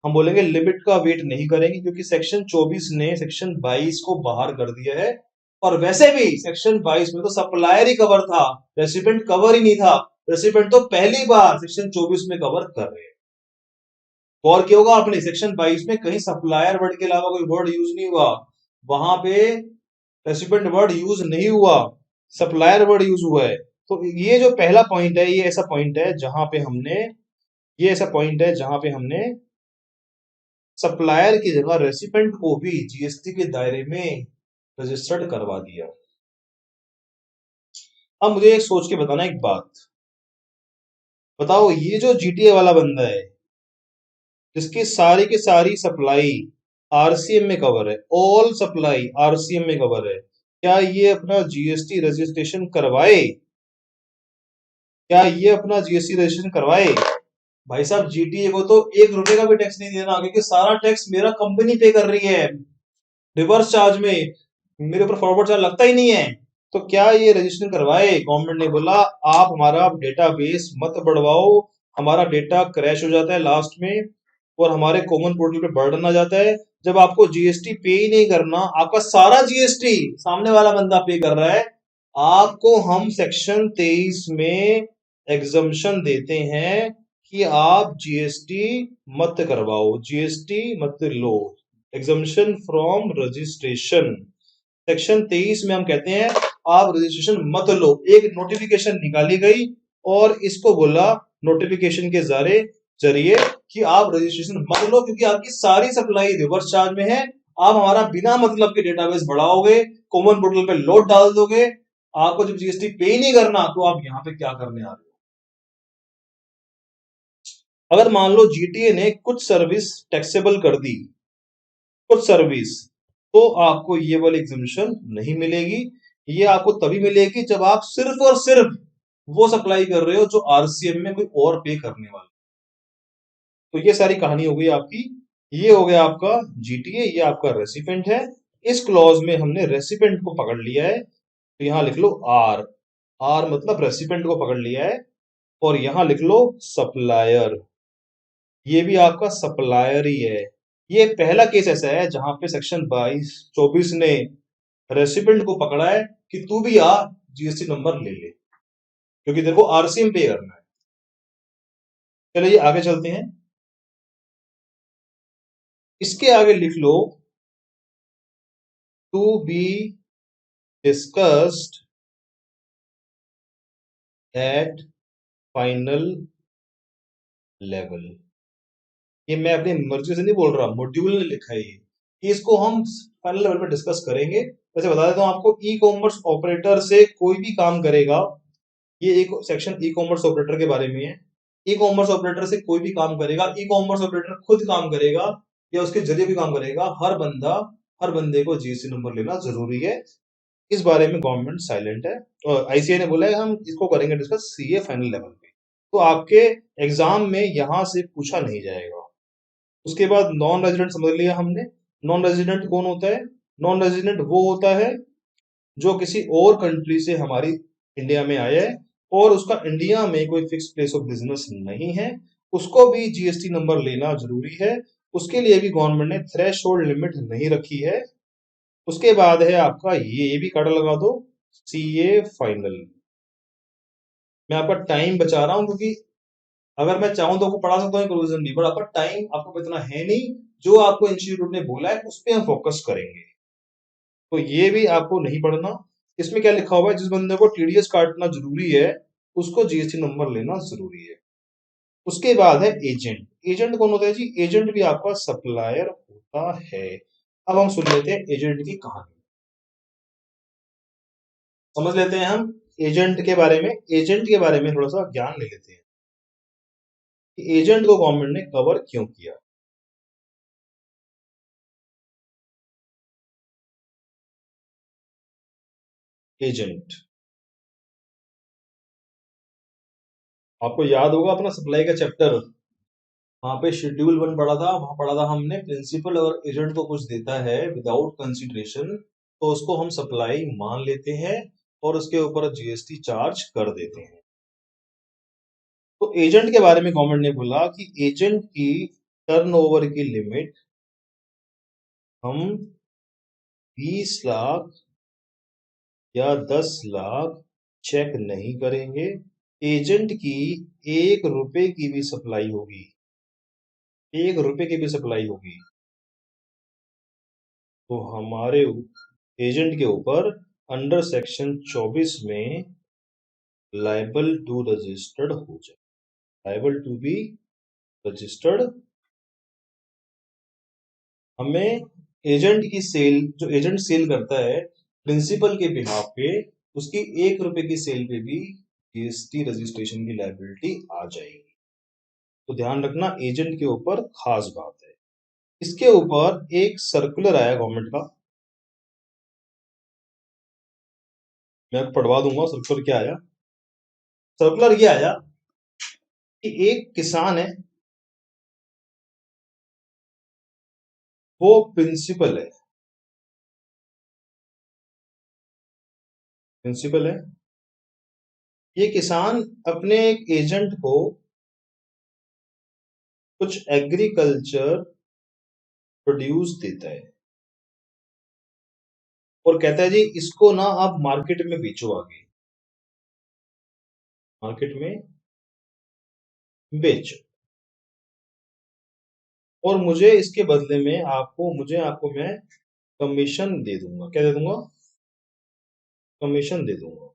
हम बोलेंगे लिमिट का वेट नहीं करेंगे क्योंकि सेक्शन 24 ने सेक्शन 22 को बाहर कर दिया है, और वैसे भी सेक्शन 22 में तो सप्लायर ही कवर था, रेसिपिएंट कवर ही नहीं था। रेसिपिएंट तो पहली बार सेक्शन 24 में कवर कर रहे हैं। गौर किया होगा आपने सेक्शन 22 में कहीं सप्लायर वर्ड के अलावा कोई वर्ड यूज नहीं हुआ, वहां पे रेसिपिएंट वर्ड यूज नहीं हुआ, सप्लायर वर्ड यूज हुआ है। तो ये जो पहला पॉइंट है, ये ऐसा पॉइंट है जहां पे हमने, ये ऐसा पॉइंट है जहां पे हमने सप्लायर की जगह रेसिपिएंट को भी जीएसटी के दायरे में रजिस्टर्ड करवा दिया। अब मुझे एक सोच के बताना एक बात, बताओ ये जो जीटीए वाला बंदा है जिसकी सारी की सारी सप्लाई आरसीएम में कवर है, ऑल सप्लाई आरसीएम में कवर है, क्या ये अपना जीएसटी रजिस्ट्रेशन करवाए? क्या ये अपना जीएसटी रजिस्ट्रेशन करवाए? भाई साहब जीटीए को तो 1 रुपए का भी टैक्स नहीं देना, क्योंकि सारा टैक्स मेरा कंपनी पे कर रही है रिवर्स चार्ज में, मेरे ऊपर फॉरवर्ड चार्ज लगता ही नहीं है। तो क्या ये रजिस्ट्रेशन करवाए? गवर्नमेंट ने बोला आप हमारा डेटाबेस मत बढ़वाओ, हमारा डेटा क्रैश हो जाता है लास्ट में और हमारे कॉमन पोर्टल पे बर्डन आ जाता है। जब आपको जीएसटी पे ही नहीं करना, आपका सारा जीएसटी सामने वाला बंदा पे कर रहा है, आपको हम सेक्शन 23 में एग्जम्पशन देते हैं कि आप जीएसटी मत करवाओ, जीएसटी मत लो, एग्जम्पशन फ्रॉम रजिस्ट्रेशन। सेक्शन 23 में हम कहते हैं आप रजिस्ट्रेशन मत लो। एक नोटिफिकेशन निकाली गई और इसको बोला नोटिफिकेशन के जरिए कि आप रजिस्ट्रेशन मत लो, क्योंकि आपकी सारी सप्लाई रिवर्स चार्ज में है, आप हमारा बिना मतलब के डेटाबेस बढ़ाओगे, कॉमन पोर्टल पे लोड डाल दोगे, आपको जब जीएसटी पे ही नहीं करना तो आप यहां पे क्या करने आ रहे हो? अगर मान लो जीटीए ने कुछ सर्विस टैक्सेबल कर दी, कुछ सर्विस, तो आपको ये वाली एग्जम्पशन नहीं मिलेगी। ये आपको तभी मिलेगी जब आप सिर्फ और सिर्फ वो सप्लाई कर रहे हो जो आरसीएम में कोई और पे करने वाला। तो ये सारी कहानी हो गई आपकी, ये हो गया आपका जीटीए, ये आपका रेसिपिएंट है। इस क्लॉज में हमने रेसिपेंट को पकड़ लिया है, तो यहां लिख लो आर। आर मतलब रेसिपेंट को पकड़ लिया है, और यहां लिख लो सप्लायर। ये भी आपका सप्लायर ही है। ये पहला केस ऐसा है जहां पे सेक्शन 24 ने रेसिपेंट को पकड़ा है कि तू भी आ, जीएसटी नंबर ले ले, क्योंकि तेरे को आरसीएम पे करना है। चलिए आगे चलते हैं। इसके आगे लिख लो to be discussed at final level. ये मैं अपनी मर्जी से नहीं बोल रहा, मॉड्यूल ने लिखा है ये कि इसको हम फाइनल लेवल पे डिस्कस करेंगे। वैसे बता देता हूं आपको, ई कॉमर्स ऑपरेटर से कोई भी काम करेगा, ये एक सेक्शन ई कॉमर्स ऑपरेटर के बारे में है। ई कॉमर्स ऑपरेटर से कोई भी काम करेगा, ई कॉमर्स ऑपरेटर खुद काम करेगा या उसके जरिए भी काम करेगा, हर बंदे को जीएसटी नंबर लेना जरूरी है। इस बारे में गवर्नमेंट साइलेंट है, और आईसीए ने बोला है हम इसको करेंगे डिस्कस सीए फाइनल लेवल पे। तो आपके एग्जाम में यहां से पूछा नहीं जाएगा। उसके बाद नॉन रेजिडेंट समझ लिया हमने। नॉन रेजिडेंट कौन होता है? नॉन रेजिडेंट वो होता है जो किसी और कंट्री से हमारी इंडिया में आया है और उसका इंडिया में कोई फिक्स प्लेस ऑफ बिजनेस नहीं है, उसको भी जीएसटी नंबर लेना जरूरी है। उसके लिए भी गवर्नमेंट ने थ्रेशोल्ड लिमिट नहीं रखी है। उसके बाद है आपका ये भी कार्ड लगा दो, सीए फाइनल। मैं आपका टाइम बचा रहा हूं क्योंकि अगर मैं चाहूं तो आपको पढ़ा सकता हूँ क्लोजन भी, बट आपका टाइम आपको इतना है नहीं। जो आपको इंस्टीट्यूट ने बोला है उस पर हम फोकस करेंगे, तो ये भी आपको नहीं पढ़ना। इसमें क्या लिखा हुआ है, जिस बंदे को टीडीएस काटना जरूरी है उसको जीएसटी नंबर लेना जरूरी है। उसके बाद है एजेंट। एजेंट कौन होता है जी? एजेंट भी आपका सप्लायर होता है। अब हम सुन लेते हैं एजेंट की कहानी, समझ लेते हैं हम एजेंट के बारे में। एजेंट के बारे में थोड़ा सा ज्ञान ले लेते हैं कि एजेंट को गवर्नमेंट ने कवर क्यों किया। एजेंट, आपको याद होगा अपना सप्लाई का चैप्टर, वहां पे शेड्यूल 1 पढ़ा था, वहां पढ़ा था हमने प्रिंसिपल अगर एजेंट को कुछ देता है विदाउट कंसिडरेशन तो उसको हम सप्लाई मान लेते हैं और उसके ऊपर जीएसटी चार्ज कर देते हैं। तो एजेंट के बारे में गवर्नमेंट ने बोला कि एजेंट की टर्नओवर की लिमिट हम 20 लाख या 10 लाख चेक नहीं करेंगे। एजेंट की 1 रुपए की भी सप्लाई होगी, 1 रुपए की भी सप्लाई होगी तो हमारे एजेंट के ऊपर अंडर सेक्शन 24 में लाइबल टू रजिस्टर्ड हो जाए, लाइबल टू बी रजिस्टर्ड। हमें एजेंट की सेल, जो एजेंट सेल करता है प्रिंसिपल के बिहाफ पे, उसकी 1 रुपए की सेल पे भी जीएसटी रजिस्ट्रेशन की लाइबिलिटी आ जाएगी। तो ध्यान रखना एजेंट के ऊपर खास बात है। इसके ऊपर एक सर्कुलर आया गवर्नमेंट का, मैं आपको पढ़वा दूंगा सर्कुलर क्या आया। सर्कुलर ये आया कि एक किसान है, वो प्रिंसिपल है, प्रिंसिपल है। ये किसान अपने एक एजेंट को कुछ एग्रीकल्चर प्रोड्यूस देता है और कहता है जी इसको ना आप मार्केट में बेचो, आगे मार्केट में बेचो, और मुझे इसके बदले में आपको मैं कमीशन दे दूंगा। क्या दे दूंगा? कमीशन दे दूंगा।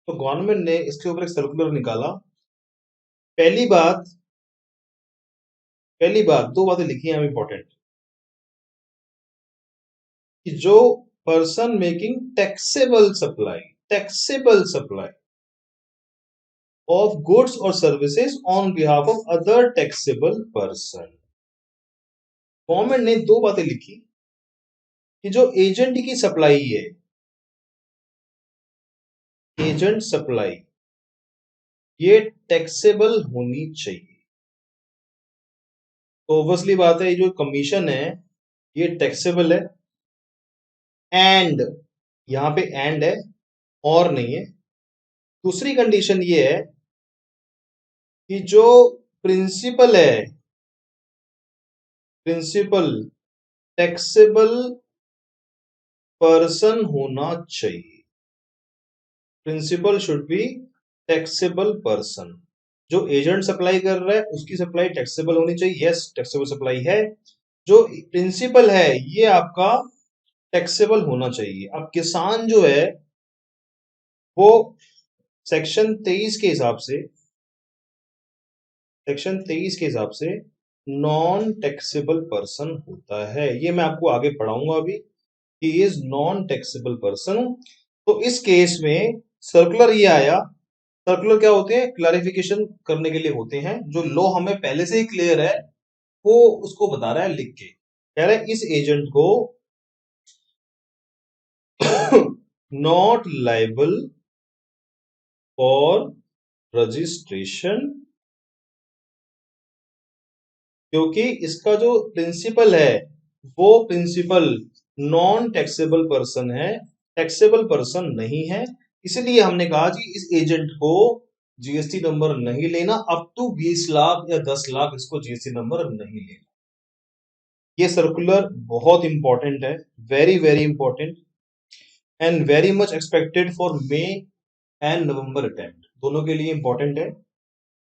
तो गवर्नमेंट ने इसके ऊपर एक सर्कुलर निकाला। पहली बात, दो बातें लिखी हैं इंपॉर्टेंट, कि जो person making taxable supply of goods or services on behalf of other taxable person। Government ने दो बातें लिखी कि जो एजेंट की सप्लाई है, एजेंट सप्लाई, ये टैक्सेबल होनी चाहिए। तो ऑब्वियसली बात है, ये जो कमीशन है ये टैक्सेबल है, एंड यहाँ पे एंड है और नहीं है। दूसरी कंडीशन ये है कि जो प्रिंसिपल है, प्रिंसिपल टैक्सेबल पर्सन होना चाहिए। Principal should be taxable person. जो एजेंट सप्लाई कर रहा है उसकी सप्लाई टैक्सेबल होनी चाहिए, यस टैक्सेबल सप्लाई है। जो प्रिंसिपल है ये आपका टैक्सेबल होना चाहिए। अब किसान जो है वो सेक्शन 23 के हिसाब से, सेक्शन 23 के हिसाब से नॉन टैक्सेबल पर्सन होता है। ये मैं आपको आगे पढ़ाऊंगा अभी, he is non taxable person. तो इस केस में सर्कुलर ये आया। सर्कुलर क्या होते हैं? क्लैरिफिकेशन करने के लिए होते हैं। जो लॉ हमें पहले से ही क्लियर है वो उसको बता रहा है लिख के, कह रहा है इस एजेंट को नॉट लाइबल फॉर रजिस्ट्रेशन, क्योंकि इसका जो प्रिंसिपल है वो प्रिंसिपल नॉन टैक्सेबल पर्सन है, टैक्सेबल पर्सन नहीं है। इसलिए हमने कहा कि इस एजेंट को जीएसटी नंबर नहीं लेना, अप टू 20 लाख या 10 लाख इसको जीएसटी नंबर नहीं लेना। ये सर्कुलर बहुत इंपॉर्टेंट है, very very important and very much expected for may and November attempt, दोनों के लिए इंपॉर्टेंट है।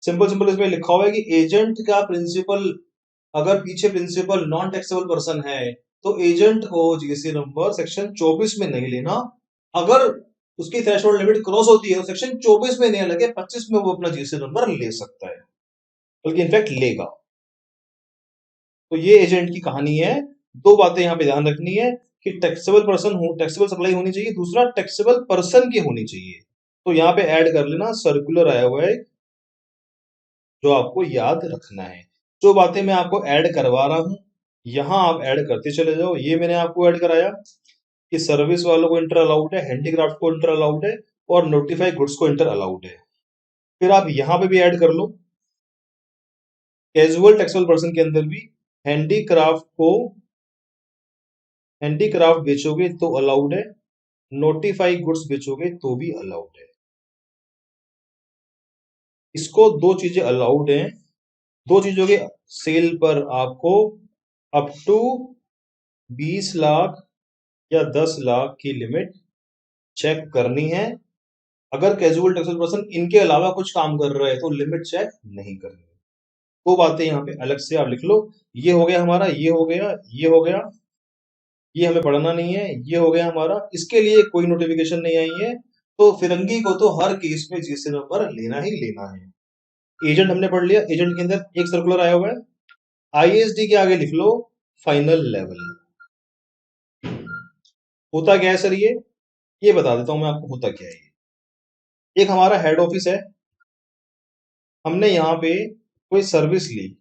सिंपल सिंपल इसमें लिखा हुआ है कि एजेंट का प्रिंसिपल, अगर पीछे प्रिंसिपल नॉन टैक्सेबल पर्सन है तो एजेंट को जीएसटी नंबर सेक्शन 24 में नहीं लेना। अगर उसकी थ्रेशोल्ड लिमिट क्रॉस होती है तो सेक्शन 24 में नहीं लगे, 25 में वो अपना जीएसटी नंबर ले सकता है, बल्कि इनफैक्ट लेगा। तो ये एजेंट की कहानी है। दो बातें यहाँ पे ध्यान रखनी है कि टैक्सेबल पर्सन हो, टैक्सेबल सप्लाई होनी चाहिए, दूसरा टैक्सेबल पर्सन की होनी चाहिए। तो यहाँ पे ऐड कर लेना, सर्कुलर आया हुआ है जो आपको याद रखना है। जो बातें मैं आपको ऐड करवा रहा हूं यहां आप ऐड करते चले जाओ। ये मैंने आपको ऐड कराया कि सर्विस वालों को इंटर अलाउड है, हैंडीक्राफ्ट को इंटर अलाउड है और नोटिफाइड गुड्स को इंटर अलाउड है। फिर आप यहां पे भी ऐड कर लो, कैजुअल टैक्सेबल पर्सन के अंदर भी हैंडीक्राफ्ट बेचोगे तो अलाउड है, नोटिफाइड गुड्स बेचोगे तो भी अलाउड है। इसको दो चीजें अलाउड हैं। दो चीजों के सेल पर आपको अप टू 20 लाख या 10 लाख की लिमिट चेक करनी है। अगर कैजुअल टैक्सेबल पर्सन इनके अलावा कुछ काम कर रहा है तो लिमिट चेक नहीं करनी। दो बातें यहाँ पे अलग से आप लिख लो। ये हो गया हमारा, ये हो गया, ये हो गया, ये हमें पढ़ना नहीं है, ये हो गया हमारा। इसके लिए कोई नोटिफिकेशन नहीं आई है तो फिरंगी को तो हर केस में जीएसटी नंबर लेना ही लेना है। एजेंट हमने पढ़ लिया, एजेंट के अंदर एक सर्कुलर आया हुआ है। आईएसडी के आगे लिख लो फाइनल लेवल। होता क्या है सर? ये बता देता हूं मैं आपको होता क्या है। एक हमारा हेड ऑफिस है, हमने यहाँ पे कोई सर्विस ली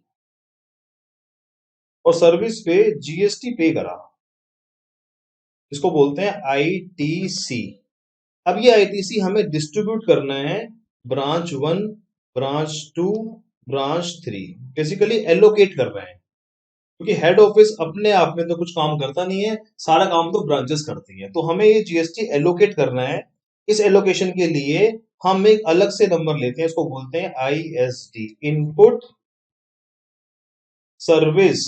और सर्विस पे जीएसटी पे करा, इसको बोलते हैं आईटीसी। अब ये आईटीसी हमें डिस्ट्रीब्यूट करना है branch 1, branch 2, branch 3, basically allocate कर रहे हैं, क्योंकि हेड ऑफिस अपने आप में तो कुछ काम करता नहीं है, सारा काम तो ब्रांचेस करती है। तो हमें ये जीएसटी एलोकेट करना है। इस एलोकेशन के लिए हम एक अलग से नंबर लेते हैं, इसको बोलते हैं आईएसडी, इनपुट सर्विस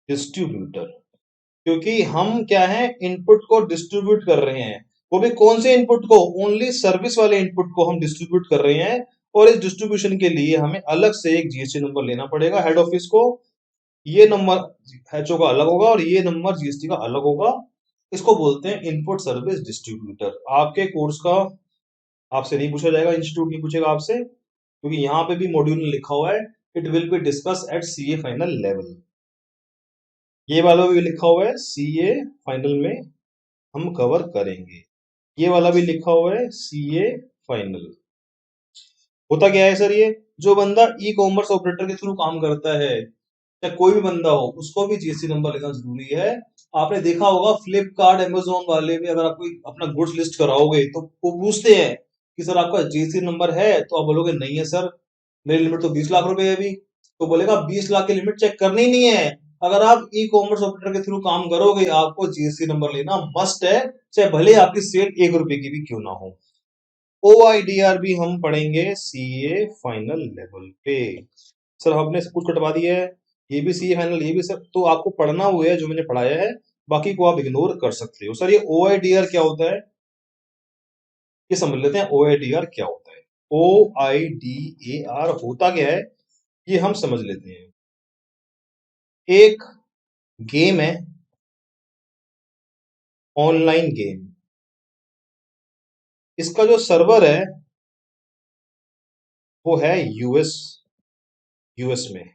डिस्ट्रीब्यूटर। क्योंकि हम क्या है, इनपुट को डिस्ट्रीब्यूट कर रहे हैं। वो भी कौन से इनपुट को? ओनली सर्विस वाले इनपुट को हम डिस्ट्रीब्यूट कर रहे हैं। और इस डिस्ट्रीब्यूशन के लिए हमें अलग से एक जीएसटी नंबर लेना पड़ेगा हेड ऑफिस को। ये नंबर एचओ का अलग होगा और ये नंबर जीएसटी का अलग होगा। इसको बोलते हैं इनपुट सर्विस डिस्ट्रीब्यूटर। आपके कोर्स का आपसे नहीं पूछा जाएगा, इंस्टीट्यूट नहीं पूछेगा आपसे, क्योंकि यहाँ पे भी मॉड्यूल में लिखा हुआ है it will be discuss at CA final level. ये वाला भी लिखा हुआ है सीए फाइनल में हम कवर करेंगे। ये वाला भी लिखा हुआ है सीए फाइनल। होता क्या है सर? ये जो बंदा ई कॉमर्स ऑपरेटर के थ्रू काम करता है, चाहे कोई भी बंदा हो, उसको भी जीएसटी नंबर लेना जरूरी है। आपने देखा होगा फ्लिपकार्ट अमेजोन वाले भी अगर आप कोई अपना गुड्स लिस्ट कराओगे तो वो पूछते हैं कि सर आपका जीएसटी नंबर है, तो आप बोलोगे नहीं है सर, मेरी लिमिट तो 20 लाख रुपए है अभी। तो बोलेगा 20 लाख की लिमिट चेक करनी नहीं है। अगर आप ई कॉमर्स ऑपरेटर के थ्रू काम करोगे आपको जीएसटी नंबर लेना मस्ट है, चाहे भले आपकी सेल 1 रुपए की भी क्यों ना हो। OIDR भी हम पढ़ेंगे सीए फाइनल लेवल पे। सर हमने सब कुछ कटवा दिया है, ये भी सीए फाइनल, ये भी सब तो आपको पढ़ना हुआ है जो मैंने पढ़ाया है, बाकी को आप इग्नोर कर सकते हो। सर ये OIDR क्या होता है ये समझ लेते हैं। OIDR क्या होता है, OIDAR होता क्या है ये हम समझ लेते हैं। एक गेम है, ऑनलाइन गेम, इसका जो सर्वर है वो है यूएस में,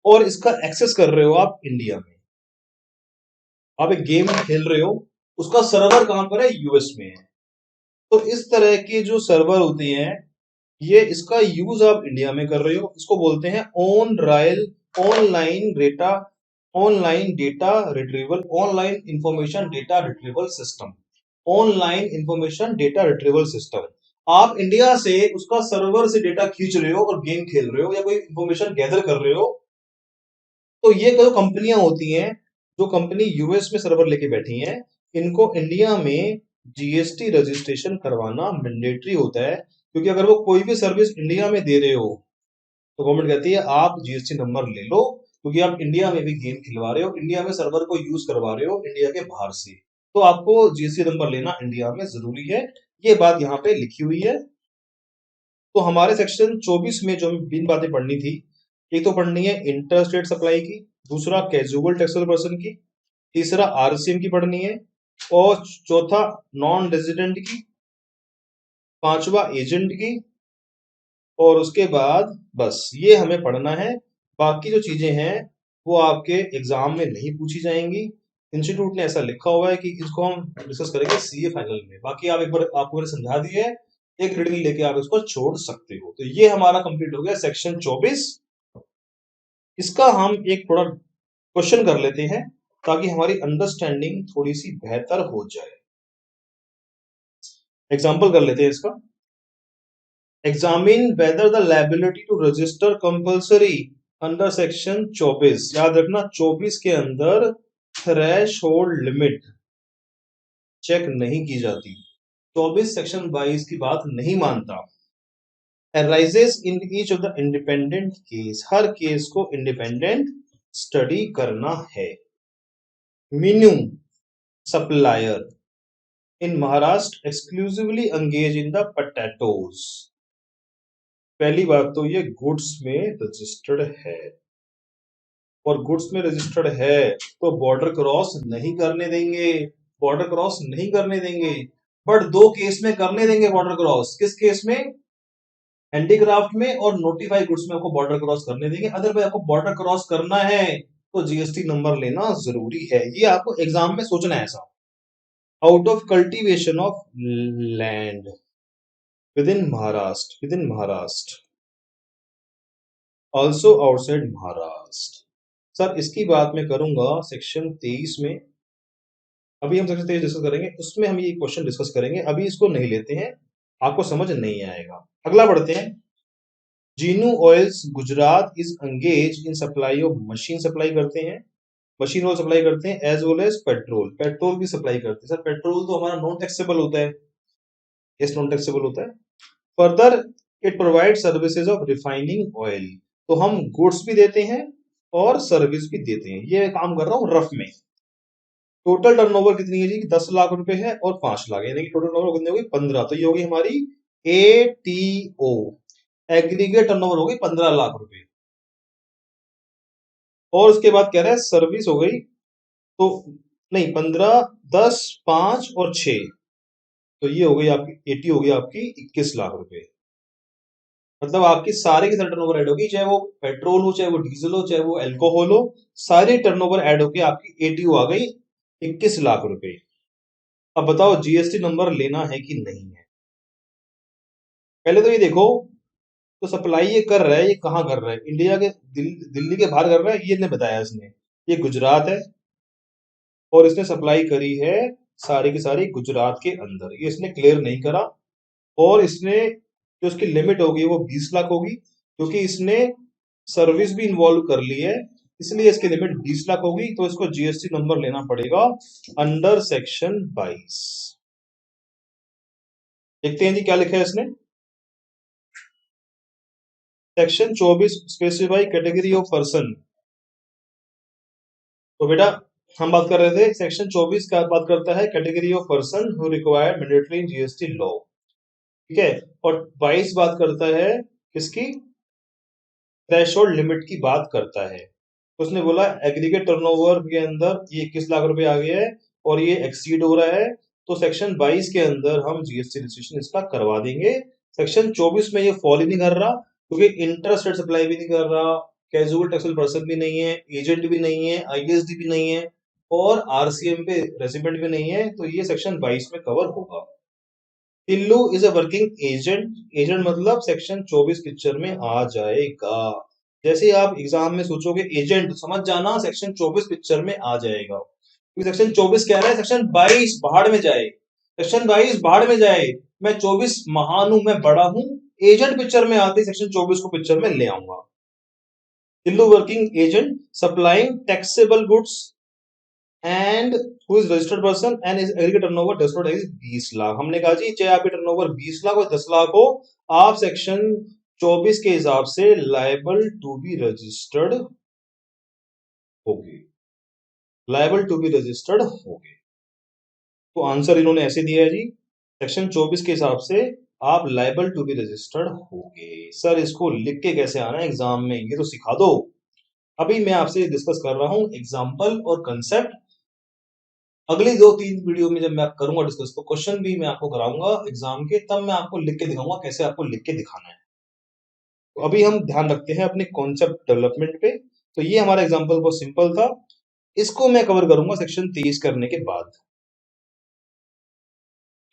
और इसका एक्सेस कर रहे हो आप इंडिया में। आप एक गेम खेल रहे हो, उसका सर्वर कहां पर है, यूएस में है। तो इस तरह के जो सर्वर होते हैं ये इसका यूज आप इंडिया में कर रहे हो, इसको बोलते हैं online data, online data retrieval, online information data retrieval system, online information data retrieval system. आप इंडिया से उसका सर्वर से डेटा खींच रहे हो और गेम खेल रहे हो या कोई इंफॉर्मेशन गैदर कर रहे हो। तो ये जो कंपनियां होती हैं, जो कंपनी यूएस में सर्वर लेके बैठी हैं, इनको इंडिया में जीएसटी रजिस्ट्रेशन करवाना मैंडेटरी होता है, क्योंकि अगर वो कोई भी सर्विस इंडिया में दे रहे हो तो गवर्नमेंट कहती है आप जीएसटी नंबर ले लो, क्योंकि आप इंडिया में भी गेम खिलवा रहे हो, इंडिया में सर्वर को यूज करवा रहे हो इंडिया के बाहर से, तो आपको जीएसटी नंबर लेना इंडिया में जरूरी है। ये बात यहाँ पे लिखी हुई है। तो हमारे सेक्शन 24 में जो हमें 3 बातें पढ़नी थी, एक तो पढ़नी है इंटर स्टेट सप्लाई की, दूसरा कैजुअल टैक्सेबल पर्सन की, तीसरा आरसीएम की पढ़नी है, और चौथा नॉन रेजिडेंट की, पांचवा एजेंट की, और उसके बाद बस ये हमें पढ़ना है। बाकी जो चीजें हैं वो आपके एग्जाम में नहीं पूछी जाएंगी, इंस्टीट्यूट ने ऐसा लिखा हुआ है कि इसको हम डिस्कस करेंगे सीए फाइनल में। बाकी आप एक बार आपको मैंने समझा दिया है, एक रीडिंग लेके आप इसको छोड़ सकते हो। तो ये हमारा कंप्लीट हो गया सेक्शन 24। इसका हम एक थोड़ा क्वेश्चन कर लेते हैं ताकि हमारी अंडरस्टैंडिंग थोड़ी सी बेहतर हो जाए। एग्जाम्पल कर लेते हैं इसका। Examine whether the liability to register compulsory under section 24। याद रखना 24 के अंदर थ्रेश होल्ड लिमिट चेक नहीं की जाती, 24 सेक्शन 22 की बात नहीं मानता। arises in each of the independent case, her case को इंडिपेंडेंट स्टडी करना है। Meenu supplier in Maharashtra exclusively engage in the potatoes। पहली बात तो ये गुड्स में रजिस्टर्ड है, और गुड्स में रजिस्टर्ड है तो बॉर्डर क्रॉस नहीं करने देंगे, बॉर्डर क्रॉस नहीं करने देंगे। बट 2 केस में करने देंगे बॉर्डर क्रॉस। किस केस में, हैंडीक्राफ्ट में और नोटिफाइड गुड्स में आपको बॉर्डर क्रॉस करने देंगे। अदरवाइज आपको बॉर्डर क्रॉस करना है तो जीएसटी नंबर लेना जरूरी है। ये आपको एग्जाम में सोचना है ऐसा। Out of cultivation of land within Maharashtra, also outside Maharashtra। Sir इसकी बात मैं करूंगा सेक्शन 23 में, अभी हम सेक्शन 23 डिस्कस करेंगे, उसमें हम ये क्वेश्चन डिस्कस करेंगे, अभी इसको नहीं लेते हैं, आपको समझ नहीं आएगा। अगला बढ़ते हैं। Jeenu oils Gujarat is engage in supply of machine, supply करते हैं, मशीन ऑयल सप्लाई करते हैं, as well as petrol, petrol भी सप्लाई करते हैं। सर पेट्रोल तो हमारा नॉन टैक्सेबल होता है, यस नॉन टैक्सेबल होता है। Further it provide services of refining oil, तो हम गुड्स भी देते हैं और सर्विस भी देते हैं। ये काम कर रहा हूं रफ में। टोटल टर्नओवर कितनी है जी, 10 लाख रुपए है और 5 लाख, यानी कि टोटल टर्नओवर कितनी होगी, 15। तो ये होगी हमारी एटीओ, एग्रीगेट टर्नओवर होगी 15 लाख रुपए। और उसके बाद कह रहा है सर्विस हो गई, तो नहीं 15, 10, 5 और 6, तो ये हो गई आपकी 80, हो गई आपकी 21 लाख रुपए। मतलब आपकी सारे की सारी टर्नओवर ऐड होगी, चाहे वो पेट्रोल हो, चाहे वो डीजल हो, चाहे वो एल्कोहल हो, सारी टर्नओवर ऐड होगी आपकी एटीओ आ गई 21 लाख रुपए। अब बताओ जीएसटी नंबर लेना है कि नहीं है। पहले तो ये देखो, तो सप्लाई ये कर रहा है, ये कहाँ कर रहा है, इंडिया के दिल्ली के बाहर कर रहा है, ये ने बताया इसने। ये गुजरात है और इसने सप्लाई करी है सारी की सारी गुजरात के अंदर, ये इसने क्लियर नहीं करा। और इसने जो उसकी लिमिट होगी वो 20 लाख होगी, क्योंकि इसने सर्विस भी इन्वॉल्व कर ली है, इसलिए इसकी लिमिट 20 लाख होगी, तो इसको जीएसटी नंबर लेना पड़ेगा अंडर सेक्शन 22। देखते हैं जी क्या लिखा है इसने। Section 24 specify category of person. तो बेटा हम बात कर रहे थे सेक्शन 24 का बात करता है category of person who require mandatory GST law, ठीक है। और 22 बात करता है किसकी, थ्रेशोल्ड लिमिट की बात करता है। उसने बोला एग्रीगेट टर्नओवर के अंदर ये 21 लाख रुपए आ गया है और ये एक्सीड हो रहा है, तो सेक्शन 22 के अंदर हम जीएसटी रजिस्ट्रेशन इसका करवा देंगे। सेक्शन 24 में ये फॉल ही नहीं कर रहा, क्योंकि इंटरेस्ट रेट सप्लाई भी नहीं कर रहा, कैजुअल टैक्सेबल पर्सन भी नहीं है, एजेंट भी नहीं है, आईएसडी भी नहीं है, और आरसीएम पे रेसिडेंट भी नहीं है, तो ये सेक्शन 22 में कवर होगा। Tillu is a working agent, agent मतलब सेक्शन 24 पिक्चर में आ जाएगा। जैसे ही आप एग्जाम में सोचोगे एजेंट, समझ जाना सेक्शन 24 पिक्चर में आ जाएगा, क्योंकि सेक्शन 24 कह रहा है सेक्शन 22 भाड़ में जाए, सेक्शन 22 भाड़ में जाए, मैं 24 महान हूं, मैं बड़ा हूं, एजेंट पिक्चर में आते सेक्शन 24 को पिक्चर में ले आऊंगा। Tillu working agent supplying taxable goods and who is registered person and is aggregate turnover does not exceed 20 lakh. हमने कहा जी चाहे आपकी टर्नओवर 20 लाख और 10 लाख हो, आप सेक्शन 24 के हिसाब से लायबल टू बी रजिस्टर्ड होगे, लायबल टू बी रजिस्टर्ड होगे। तो आंसर इन्होंने ऐसे दिया है जी, सेक्शन 24 के हिसाब से आप लायबल टू बी रजिस्टर्ड होगे। सर इसको लिख के कैसे आना है एग्जाम में, ये तो सिखा दो। अभी मैं आपसे डिस्कस कर रहा हूं एग्जाम्पल और कंसेप्ट, अगली 2-3 वीडियो में जब मैं करूंगा डिस्कस, तो क्वेश्चन भी मैं आपको कराऊंगा एग्जाम के, तब मैं आपको लिख के दिखाऊंगा कैसे आपको लिख के दिखाना है। तो अभी हम ध्यान रखते हैं अपने कॉन्सेप्ट डेवलपमेंट पे। तो ये हमारा एग्जाम्पल बहुत सिंपल था, इसको मैं कवर करूंगा सेक्शन 23 करने के बाद।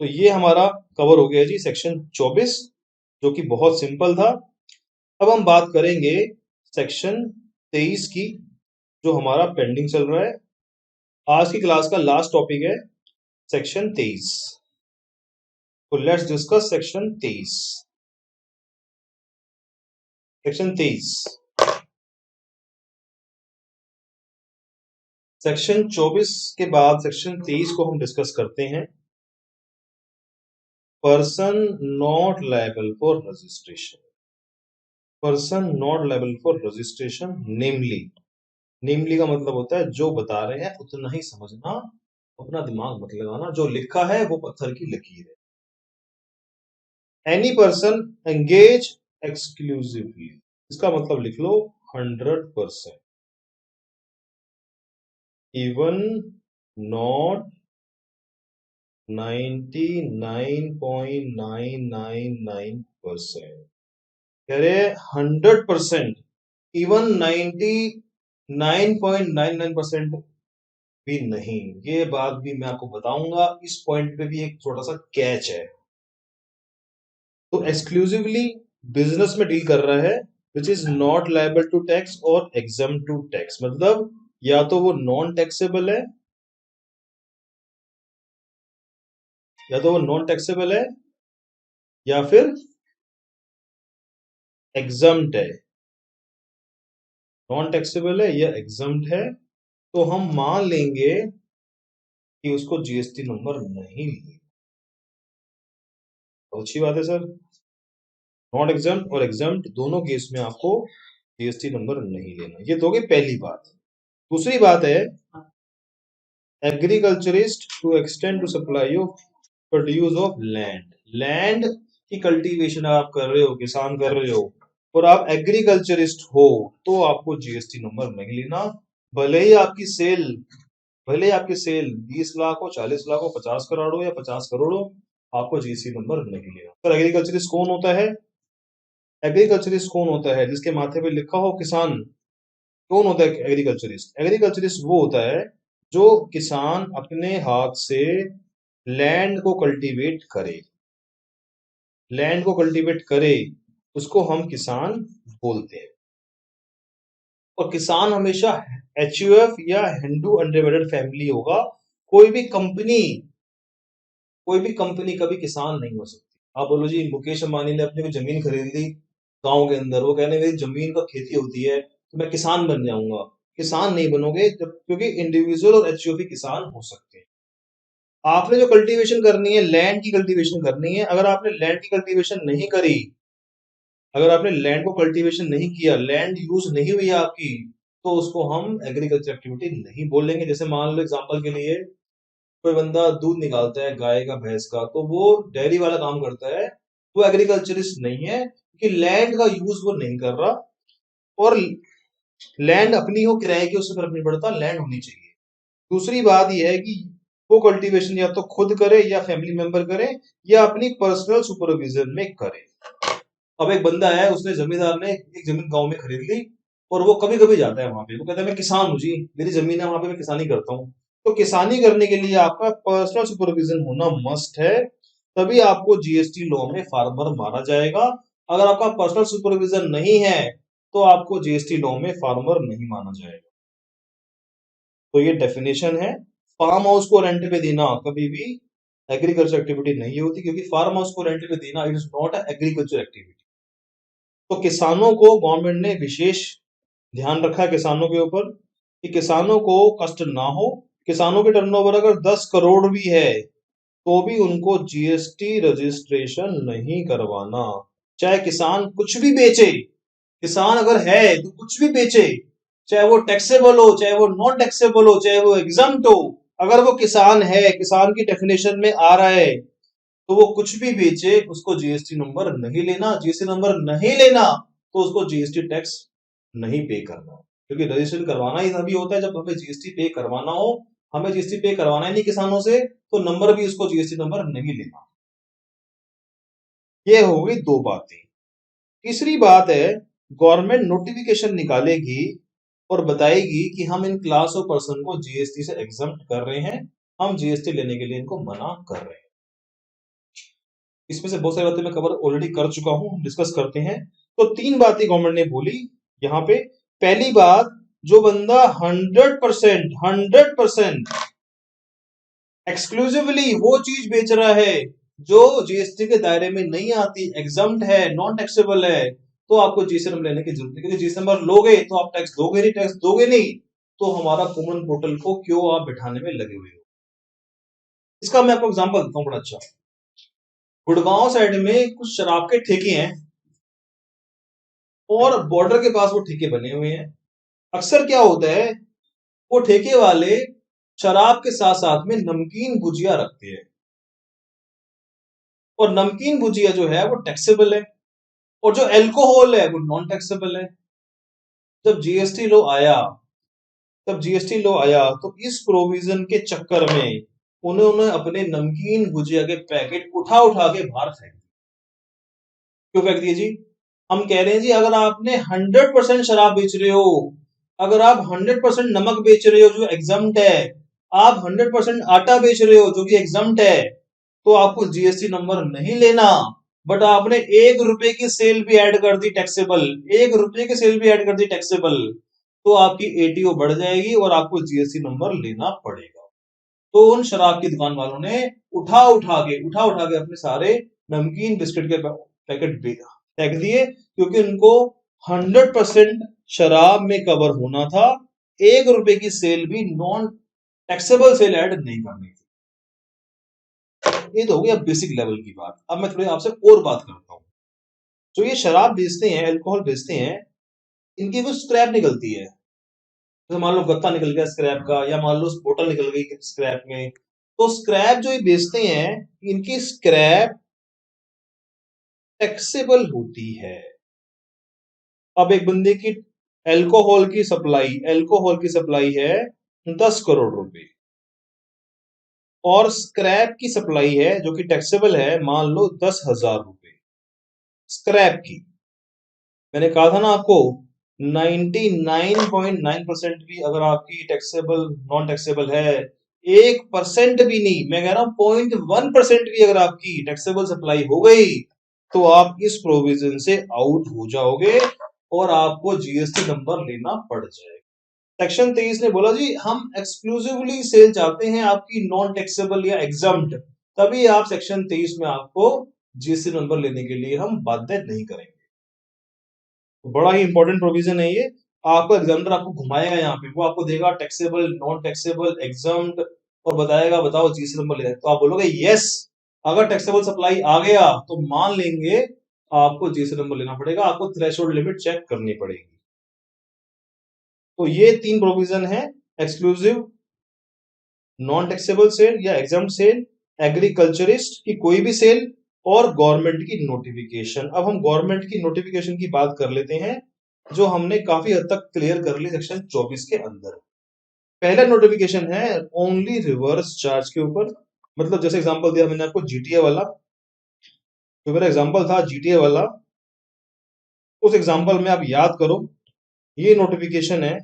तो ये हमारा कवर हो गया जी सेक्शन 24, जो कि बहुत सिंपल था। अब हम बात करेंगे सेक्शन 23 की, जो हमारा पेंडिंग चल रहा है। आज की क्लास का लास्ट टॉपिक है सेक्शन 23। तो let's discuss section 23। Section 23, section 24 के बाद सेक्शन 23 को हम डिस्कस करते हैं। Person not liable for registration, person not liable for registration namely, namely का मतलब होता है जो बता रहे हैं उतना ही समझना, अपना दिमाग मत लगाना, जो लिखा है वो पत्थर की लकीर है। एनी पर्सन एंगेज एक्सक्लूसिवली, इसका मतलब लिख लो 100%, इवन नॉट 99.999%, कह रहे 100%, इवन 99.99% भी नहीं। ये बात भी मैं आपको बताऊंगा, इस पॉइंट पे भी एक छोटा सा कैच है। तो एक्सक्लूसिवली बिजनेस में डील कर रहा है which is not liable to tax और एग्जम्प्ट टू टैक्स, मतलब या तो वो नॉन टैक्सेबल है, या तो वो नॉन टैक्सेबल है या फिर एग्जम्प्ट है, नॉन टैक्सेबल है या एग्जम्प्ट है, तो हम मान लेंगे कि उसको जीएसटी नंबर नहीं मिलेगा। तो अच्छी बात है सर, नॉट एग्जम्प्ट और एग्जम्प्ट दोनों केस में आपको जीएसटी नंबर नहीं लेना। ये तो होगी पहली बात। दूसरी बात है agriculturist to extend to supply of produce of land, land की कल्टीवेशन आप कर रहे हो, किसान कर रहे हो, और आप एग्रीकल्चरिस्ट हो, तो आपको जीएसटी नंबर नहीं लेना। भले ही आपकी सेल, भले ही आपकी सेल 20 लाख हो, 40 लाख हो, 50 करोड़ हो या 50 करोड़ हो, आपको जीएसटी नंबर नहीं लेना। सर एग्रीकल्चरिस्ट कौन होता है, एग्रीकल्चरिस्ट कौन होता है जिसके माथे पे लिखा हो किसान। कौन होता है एग्रीकल्चरिस्ट, एग्रीकल्चरिस्ट वो होता है जो किसान अपने हाथ से लैंड को कल्टीवेट करे, लैंड को कल्टीवेट करे, उसको हम किसान बोलते हैं। और किसान हमेशा एचयूएफ या हिंदू अनडिवाइडेड फैमिली होगा। कोई भी कंपनी, कोई भी कंपनी कभी किसान नहीं हो सकती। आप बोलो जी मुकेश अंबानी ने अपनी कोई जमीन खरीद ली, गांव के अंदर, वो कहने मेरी जमीन का खेती होती है तो मैं किसान बन जाऊंगा। किसान नहीं बनोगे क्योंकि इंडिविजुअल और एचओवी किसान हो सकते हैं। आपने जो कल्टीवेशन करनी है, लैंड की कल्टीवेशन करनी है। अगर आपने लैंड की कल्टीवेशन नहीं करी, अगर आपने लैंड को कल्टीवेशन नहीं किया, लैंड यूज नहीं हुई आपकी, तो उसको हम एग्रीकल्चर एक्टिविटी नहीं बोलेंगे। जैसे मान लो एग्जांपल के लिए, कोई बंदा दूध निकालता है गाय का, भैंस का, तो वो डेयरी वाला काम करता है, वो एग्रीकल्चरिस्ट नहीं है, कि लैंड का यूज वो नहीं कर रहा। और लैंड अपनी हो किराए की, उससे फर्क नहीं पड़ता, लैंड होनी चाहिए। दूसरी बात यह है कि वो कल्टीवेशन या तो खुद करे या फैमिली मेंबर करे या अपनी पर्सनल सुपरविजन में करे। अब एक बंदा है, उसने जमींदार ने एक जमीन गांव में खरीद ली, और वो कभी कभी जाता है वहां पे, वो कहता है मैं किसान हूँ जी, मेरी जमीन है वहां पे, मैं किसानी करता हूँ। तो किसानी करने के लिए आपका पर्सनल सुपरविजन होना मस्ट है, तभी आपको जीएसटी लॉ में फार्मर माना जाएगा। अगर आपका पर्सनल सुपरविजन नहीं है तो आपको जीएसटी लॉ में फार्मर नहीं माना जाएगा। तो ये डेफिनेशन है। फार्म हाउस को रेंट पे देना कभी भी एग्रीकल्चर एक्टिविटी नहीं होती, क्योंकि फार्म हाउस को रेंट पे देना it is not agriculture activity. तो किसानों को गवर्नमेंट ने विशेष ध्यान रखा है किसानों के ऊपर, कि किसानों को कष्ट ना हो। किसानों के टर्नओवर अगर 10 करोड़ भी है तो भी उनको जीएसटी रजिस्ट्रेशन नहीं करवाना। चाहे किसान कुछ भी बेचे, किसान अगर है तो कुछ भी बेचे, चाहे वो टैक्सेबल हो, चाहे वो नॉन टैक्सेबल हो, चाहे वो एग्जम्प्ट हो, अगर वो किसान है, किसान की डेफिनेशन में आ रहा है, तो वो कुछ भी बेचे, उसको जीएसटी नंबर नहीं लेना। जीएसटी नंबर नहीं लेना तो उसको जीएसटी टैक्स नहीं पे करना, क्योंकि रजिस्ट्रेशन करवाना ही तभी होता है जब हमें जीएसटी पे करवाना हो। हमें जीएसटी पे करवाना ही नहीं किसानों से, तो नंबर भी उसको जीएसटी नंबर नहीं लेना। ये हो गई दो बातें। तीसरी बात है, गवर्नमेंट नोटिफिकेशन निकालेगी और बताएगी कि हम इन क्लास ऑफ पर्सन को जीएसटी से एग्जम्प्ट कर रहे हैं, हम जीएसटी लेने के लिए इनको मना कर रहे हैं। इसमें से बहुत सारी बातें मैं कवर ऑलरेडी कर चुका हूं, डिस्कस करते हैं। तो तीन बातें गवर्नमेंट ने बोली यहाँ पे। पहली बात, जो बंदा 100% एक्सक्लूसिवली वो चीज बेच रहा है जो जीएसटी के दायरे में नहीं आती, एग्जम्प्ट है, नॉन टैक्सेबल है, तो आपको जीएसटी नंबर लेने की जरूरत है। क्योंकि जीएसटी नंबर लोगे तो आप टैक्स दोगे नहीं, टैक्स दोगे नहीं तो हमारा कॉमन पोर्टल को क्यों आप बिठाने में लगे हुए हो। इसका मैं आपको एग्जांपल देता हूँ बड़ा अच्छा। गुड़गांव साइड में कुछ शराब के ठेके हैं, और बॉर्डर के पास वो ठेके बने हुए हैं। अक्सर क्या होता है, वो ठेके वाले शराब के साथ साथ में नमकीन भुजिया रखते हैं, और नमकीन भुजिया जो है वो टैक्सेबल है, और जो अल्कोहल है वो नॉन टैक्सेबल है। जब जीएसटी लॉ आया तो इस प्रोविजन के चक्कर में उन्होंने अपने नमकीन भुजिया के पैकेट उठा उठा के बाहर फेंक दिए। क्यों फेंक दिए जी? हम कह रहे हैं जी, अगर आपने 100% शराब बेच रहे हो, अगर आप 100% नमक बेच रहे हो जो एग्जम्प्ट है, आप 100% आटा बेच रहे हो जो भी एग्जम्प्ट है, तो आपको जीएसटी नंबर नहीं लेना। बट आपने 1 रुपए की सेल भी ऐड कर दी टैक्सेबल, 1 रुपए की सेल भी ऐड कर दी टैक्सेबल, तो आपकी एटीओ बढ़ जाएगी और आपको जीएसटी नंबर लेना पड़ेगा। तो उन शराब की दुकान वालों ने उठा उठा के अपने सारे नमकीन बिस्किट के पैकेट फेंक दिए, क्योंकि उनको 100% शराब में कवर होना था, 1 रुपए की सेल भी नॉन टैक्सेबल सेल ऐड नहीं करनी थी। ये तो हो गया बेसिक लेवल की बात। अब मैं थोड़ी आपसे और बात करता हूँ। जो ये शराब बेचते हैं, अल्कोहल बेचते हैं, इनकी कुछ स्क्रैप निकलती है। जैसे मान लो गत्ता निकल गया स्क्रैप का, या मान लो बोतल निकल गई स्क्रैप में, तो स्क्रैप जो ये बेचते हैं, इनकी स्क्रैप टैक्सेबल होती है। अब एक बंदे की अल्कोहल की सप्लाई है 10 करोड़ रुपए, और स्क्रैप की सप्लाई है जो कि टैक्सेबल है, मान लो 10,000 रुपए स्क्रैप की। मैंने कहा था ना आपको, 99.9% भी अगर आपकी टैक्सेबल नॉन टैक्सेबल है, 1% भी नहीं, मैं कह रहा हूं 0.1% भी अगर आपकी टैक्सेबल सप्लाई हो गई, तो आप इस प्रोविजन से आउट हो जाओगे और आपको जीएसटी नंबर लेना पड़ जाएगा। सेक्शन 23 ने बोला जी, हम एक्सक्लूसिवली सेल चाहते हैं आपकी नॉन टैक्सेबल या एग्जम्प्ट, तभी आप सेक्शन 23 में आपको जीएसटी नंबर लेने के लिए हम बाध्य नहीं करेंगे। बड़ा ही इंपॉर्टेंट प्रोविजन है ये। आपको एग्जामिनर आपको घुमाएगा यहाँ पे, वो आपको देगा टैक्सेबल, नॉन टैक्सेबल, एग्जाम्ड, और बताएगा बताओ जीएसटी नंबर लेना है, तो आप बोलोगे यस। अगर टैक्सेबल सप्लाई आ गया तो मान लेंगे आपको जीएसटी नंबर लेना पड़ेगा, आपको थ्रेशोल्ड लिमिट चेक करनी पड़ेगी। तो ये 3 प्रोविजन है, एक्सक्लूसिव, नॉन टैक्सेबल सेल या एग्जाम्ड सेल, एग्रीकल्चरिस्ट की कोई भी सेल, और गवर्नमेंट की नोटिफिकेशन। अब हम गवर्नमेंट की नोटिफिकेशन की बात कर लेते हैं, जो हमने काफी हद तक क्लियर कर ली सेक्शन 24 के अंदर। पहला नोटिफिकेशन है ओनली रिवर्स चार्ज के ऊपर। मतलब जैसे एग्जांपल दिया मैंने आपको जीटीए वाला, जो मेरा एग्जांपल था जीटीए वाला, उस एग्जांपल में आप याद करो, ये नोटिफिकेशन है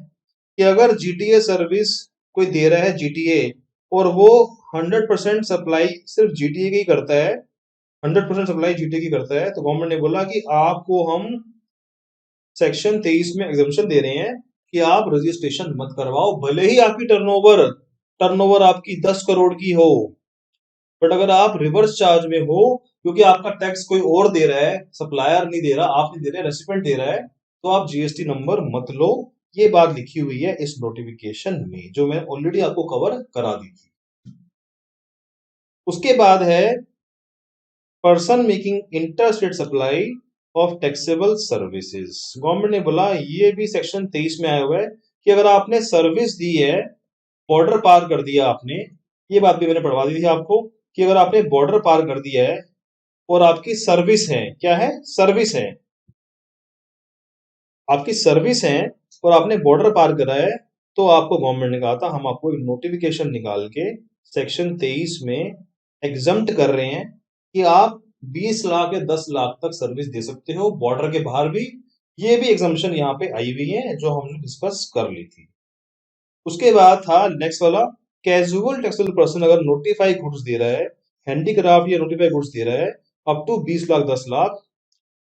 कि अगर जीटीए सर्विस कोई दे रहा है जीटीए, और वो 100% सप्लाई सिर्फ जीटीए की ही करता है, 100% सप्लाई जीटीए की करता है, तो गवर्नमेंट ने बोला कि आपको हम सेक्शन 23 में एग्जम्पशन दे रहे हैं कि आप रजिस्ट्रेशन मत करवाओ, भले ही आपकी टर्नओवर आपकी 10 करोड़ की हो, बट अगर आप रिवर्स चार्ज में हो, क्योंकि आपका टैक्स कोई और दे रहा है, सप्लायर नहीं दे रहा, आप नहीं दे रहे, रेसिपेंट दे रहा है, तो आप जीएसटी नंबर मत लो। ये बात लिखी हुई है इस नोटिफिकेशन में, जो मैं ऑलरेडी आपको कवर करा दी थी। उसके बाद है person making interstate supply of taxable services. Government ने बोला, ये भी सेक्शन 23 में आया हुआ है कि अगर आपने सर्विस दी है, बॉर्डर पार कर दिया आपने, ये बात भी मैंने पढ़वा दी थी आपको, कि अगर आपने बॉर्डर पार कर दिया है और आपकी सर्विस है, क्या है, सर्विस है, आपकी सर्विस है, और आपने बॉर्डर पार करा है, तो आपको गवर्नमेंट ने कहा था हम आपको नोटिफिकेशन निकाल के सेक्शन 23 में एग्जम्प्ट कर रहे हैं कि आप 20 लाख या 10 लाख तक सर्विस दे सकते हो, बॉर्डर के बाहर भी। ये भी एग्जम्पशन यहाँ पे आई हुई है, जो हमने डिस्कस कर ली थी। उसके बाद था नेक्स्ट वाला, कैजुअल टैक्सेबल पर्सन अगर नोटिफाई गुड्स दे रहा है, हैंडीक्राफ्ट या नोटिफाई गुड्स दे रहा है up to 20 lakh 10 lakh,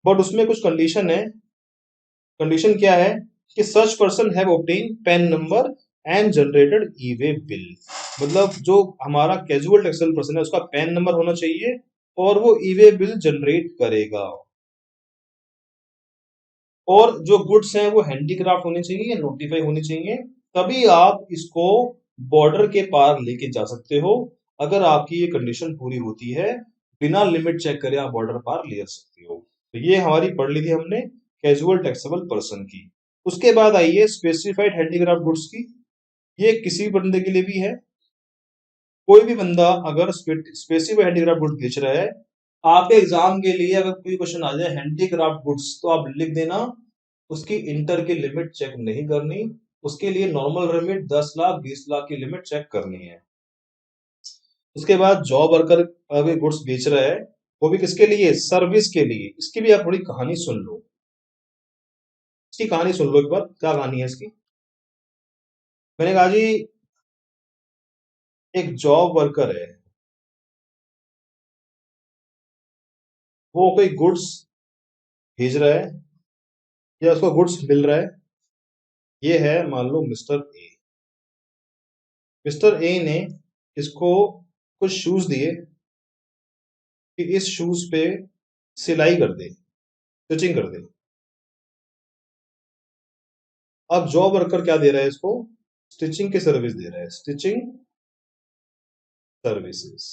but उसमें कुछ कंडीशन है। कंडीशन क्या है कि such person have obtain PAN number and generated e way bill. मतलब जो हमारा कैजुअल टैक्सेबल पर्सन है, उसका पैन नंबर होना चाहिए और वो ई वे बिल जनरेट करेगा, और जो गुड्स हैं वो हैंडीक्राफ्ट होने चाहिए या नोटिफाई होने चाहिए, तभी आप इसको बॉर्डर के पार लेके जा सकते हो। अगर आपकी ये कंडीशन पूरी होती है, बिना लिमिट चेक करे आप बॉर्डर पार ले सकते हो। तो ये हमारी पढ़ ली थी हमने कैजुअल टैक्सेबल पर्सन की। उसके बाद आइए स्पेसिफाइड हैंडीक्राफ्ट गुड्स की। ये किसी भी बंदे के लिए भी है, कोई भी बंदा अगर स्पेसिफाइड हैंडीक्राफ्ट गुड्स बेच रहा है, आपके एग्जाम के लिए अगर कोई क्वेश्चन आ जाए हैंडीक्राफ्ट गुड्स, तो आप लिख देना उसकी इंटर की लिमिट चेक नहीं करनी, उसके लिए नॉर्मल लिमिट 10 लाख 20 लाख की लिमिट चेक करनी है। उसके बाद जॉब वर्कर अगर गुड्स बेच रहा है, वो भी किसके लिए, सर्विस के लिए। इसकी भी आप थोड़ी कहानी सुन लो, इसकी कहानी सुन लो एक बार, क्या कहानी है इसकी। मैंने कहा जी, एक जॉब वर्कर है, वो कोई गुड्स भेज रहा है या उसको गुड्स मिल रहा है। ये है मान लो मिस्टर ए। मिस्टर ए ने इसको कुछ शूज दिए कि इस शूज पे सिलाई कर दे, स्टिचिंग कर दे। अब जॉब वर्कर क्या दे रहा है इसको, स्टिचिंग की सर्विस दे रहा है, स्टिचिंग सर्विसेज।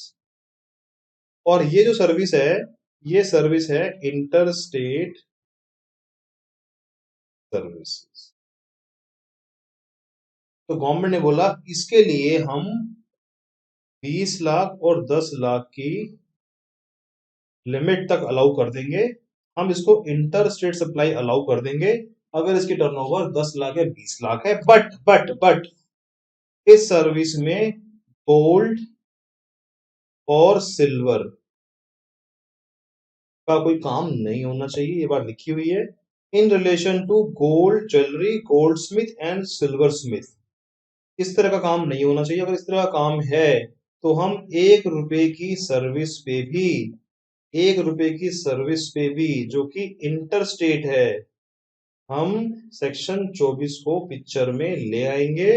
और ये जो सर्विस है, ये सर्विस है इंटर स्टेट सर्विसेज। तो गवर्नमेंट ने बोला इसके लिए हम 20 लाख और 10 लाख की लिमिट तक अलाउ कर देंगे, हम इसको इंटर स्टेट सप्लाई अलाउ कर देंगे अगर इसकी टर्नओवर 10 लाख या 20 लाख है। बट इस सर्विस में गोल्ड और सिल्वर का कोई काम नहीं होना चाहिए, ये बात लिखी हुई है। In relation to gold jewellery, goldsmith and silversmith, इस तरह का काम नहीं होना चाहिए। अगर इस तरह का काम है तो हम 1 रुपए की सर्विस पे भी, 1 रुपए की सर्विस पे भी जो कि इंटर स्टेट है, हम सेक्शन 24 को पिक्चर में ले आएंगे।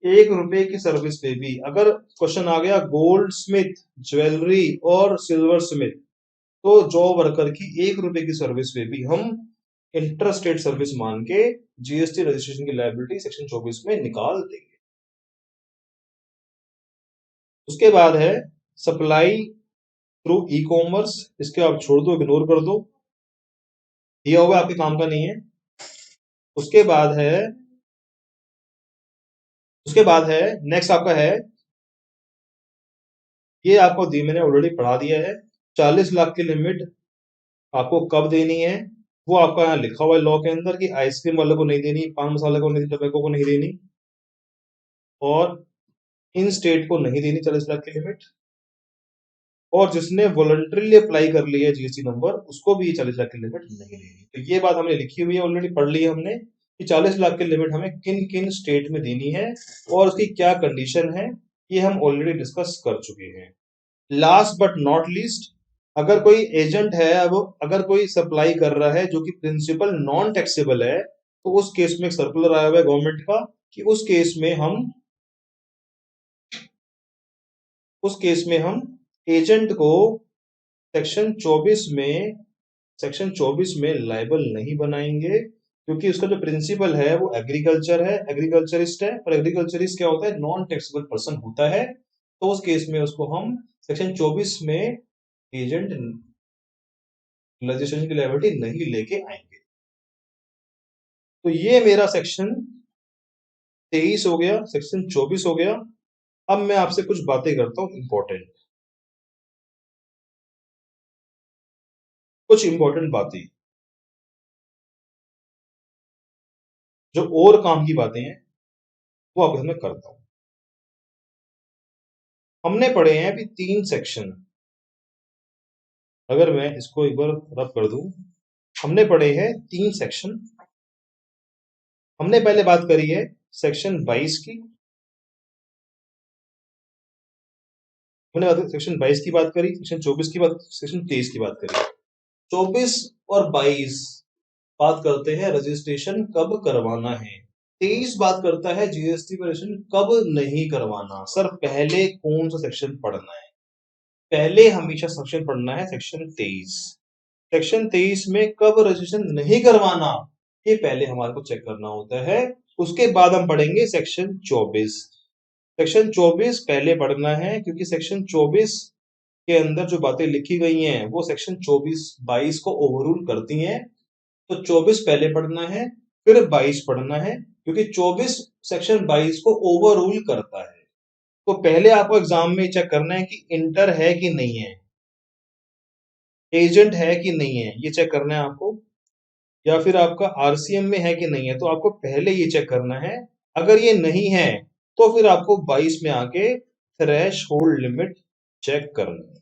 1 रुपए की सर्विस पे भी अगर क्वेश्चन आ गया गोल्ड स्मिथ, ज्वेलरी और सिल्वर स्मिथ, तो जॉब वर्कर की 1 रुपए की सर्विस पे भी हम इंटर स्टेट सर्विस मान के जीएसटी रजिस्ट्रेशन की लायबिलिटी सेक्शन 24 में निकाल देंगे। उसके बाद है सप्लाई थ्रू ई कॉमर्स, इसके आप छोड़ दो, इग्नोर कर दो, दिया हुआ आपके काम का नहीं है। उसके बाद है नेक्स्ट आपका है, ये आपको मैंने ऑलरेडी पढ़ा दिया है, 40 लाख की लिमिट आपको कब देनी है, वो आपका यहाँ लिखा हुआ है लॉ के अंदर कि आइसक्रीम वाले को नहीं देनी, पान मसाले को नहीं देनी, टबैको को नहीं देनी, और इन स्टेट को नहीं देनी 40 लाख की लिमिट, और जिसने वॉलंटरीली अप्लाई कर लिया जीएसटी नंबर उसको भी 40 लाख की लिमिट नहीं देनी। तो ये बात हमने लिखी हुई है, ऑलरेडी पढ़ ली है हमने कि 40 लाख की लिमिट हमें किन किन स्टेट में देनी है और उसकी क्या कंडीशन है, ये हम ऑलरेडी डिस्कस कर चुके हैं। लास्ट बट नॉट लीस्ट, अगर कोई एजेंट है, अब अगर कोई सप्लाई कर रहा है जो कि प्रिंसिपल नॉन टैक्सेबल है, तो उस केस में एक सर्कुलर आया हुआ है गवर्नमेंट का कि उस केस में हम एजेंट को सेक्शन 24 में लायबल नहीं बनाएंगे, क्योंकि उसका जो प्रिंसिपल है वो एग्रीकल्चर है, एग्रीकल्चरिस्ट है, और एग्रीकल्चरिस्ट क्या होता है, नॉन टैक्सेबल पर्सन होता है। तो उस केस में उसको हम सेक्शन 24 में एजेंट रजिस्ट्रेशन की लायबिलिटी नहीं लेके आएंगे। तो ये मेरा सेक्शन 23 हो गया, सेक्शन 24 हो गया। अब मैं आपसे कुछ बातें करता हूं कुछ इंपॉर्टेंट बातें जो और काम की बातें हैं वो आपके सामने करता हूं। हमने पढ़े हैं अभी 3 सेक्शन, अगर मैं इसको एक बार रब कर दूं, हमने पढ़े हैं 3 सेक्शन। हमने पहले बात करी है सेक्शन 22 की, हमने सेक्शन 22 की बात करी, सेक्शन 24 की बात, सेक्शन 23 की बात करी। 24 और 22 बात करते हैं रजिस्ट्रेशन कब करवाना है, 23 बात करता है जीएसटी रजिस्ट्रेशन कब नहीं करवाना। सर पहले कौन सा सेक्शन पढ़ना है? पहले हमेशा सेक्शन पढ़ना है सेक्शन 23। सेक्शन 23 में कब रजिस्ट्रेशन नहीं करवाना ये पहले हमारे को चेक करना होता है। उसके बाद हम पढ़ेंगे सेक्शन 24। सेक्शन 24 पहले पढ़ना है, क्योंकि सेक्शन 24 के अंदर जो बातें लिखी गई हैं वो सेक्शन 24-22 को ओवररूल करती हैं। तो 24 पहले पढ़ना है, फिर 22 पढ़ना है, क्योंकि 24 सेक्शन 22 को ओवररूल करता है। तो पहले आपको एग्जाम में चेक करना है कि इंटर है कि नहीं है, एजेंट है कि नहीं है, ये चेक करना है आपको, या फिर आपका आरसीएम में है कि नहीं है, तो आपको पहले ये चेक करना है। अगर ये नहीं है तो फिर आपको 22 में आके थ्रेश होल्ड लिमिट चेक करनी है।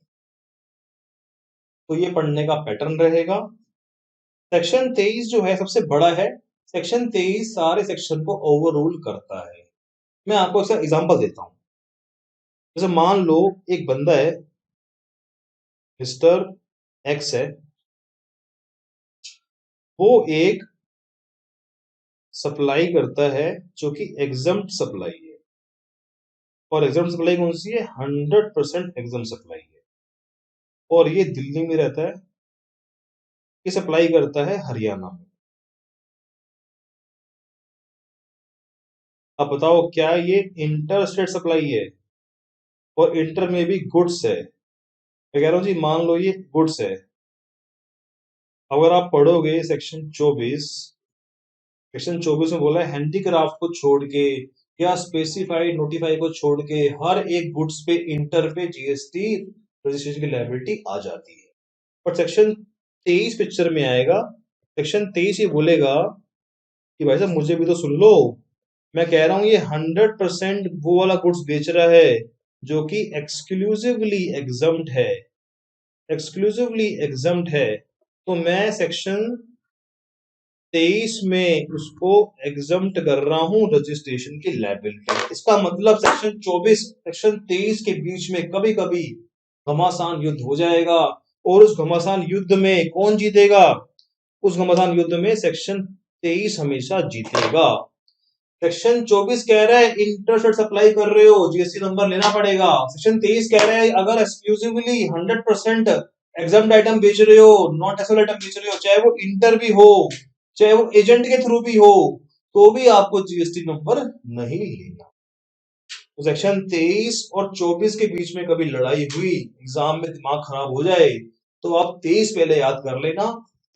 तो ये पढ़ने का पैटर्न रहेगा। सेक्शन 23 जो है सबसे बड़ा है, सेक्शन 23 सारे सेक्शन को ओवररूल करता है। मैं आपको इसका एग्जांपल देता हूं। जैसे मान लो एक बंदा है, मिस्टर एक्स है, वो एक सप्लाई करता है जो कि एग्जम्प्ट सप्लाई है, और एग्जम्प्ट सप्लाई कौन सी है? 100% एग्जम्प्ट सप्लाई है, और ये दिल्ली में रहता है, ये सप्लाई करता है हरियाणा में। अब बताओ क्या ये इंटर स्टेट सप्लाई है? और इंटर में भी गुड्स है। मैं कह रहा हूं जी, मान लो ये गुड्स है, अगर आप पढ़ोगे सेक्शन 24 में बोला है हैंडीक्राफ्ट को छोड़ के या स्पेसिफाइड नोटिफाई को छोड़ के हर एक गुड्स पे इंटर पे जीएसटी रजिस्ट्रेशन की लायबिलिटी आ जाती है। पर सेक्शन 23 पिक्चर में आएगा, सेक्शन 23 ये बोलेगा कि भाई साहब मुझे भी तो सुन लो, मैं कह रहा हूं ये 100% वो वाला गुड्स बेच रहा है जो कि एक्सक्लूसिवली एग्जम्प्ट है, एक्सक्लूसिवली एग्जम्प्ट है। तो मैं सेक्शन 23 में उसको एग्जम्प्ट कर रहा हूं रजिस्ट्रेशन की लायबिलिटी। इसका मतलब सेक्शन 24 सेक्शन 23 के बीच में कभी कभी घमासान युद्ध हो जाएगा, और उस घमासान युद्ध में कौन जीतेगा? उस घमासान युद्ध में सेक्शन 23 हमेशा जीतेगा। सेक्शन 24 कह रहा है इंटरस्टेट सप्लाई कर रहे हो जीएसटी नंबर लेना पड़ेगा। सेक्शन 23 कह रहा है अगर एक्सक्लूसिवली 100% एग्जम्प्ट आइटम बेच रहे हो, नॉन टैक्सेबल आइटम बेच रहे हो, चाहे वो इंटर भी हो, चाहे वो एजेंट के थ्रू भी हो, तो भी आपको जीएसटी नंबर नहीं लेना। तो सेक्शन 23 और 24 के बीच में कभी लड़ाई हुई, एग्जाम में दिमाग खराब हो जाए, तो आप 23 पहले याद कर लेना।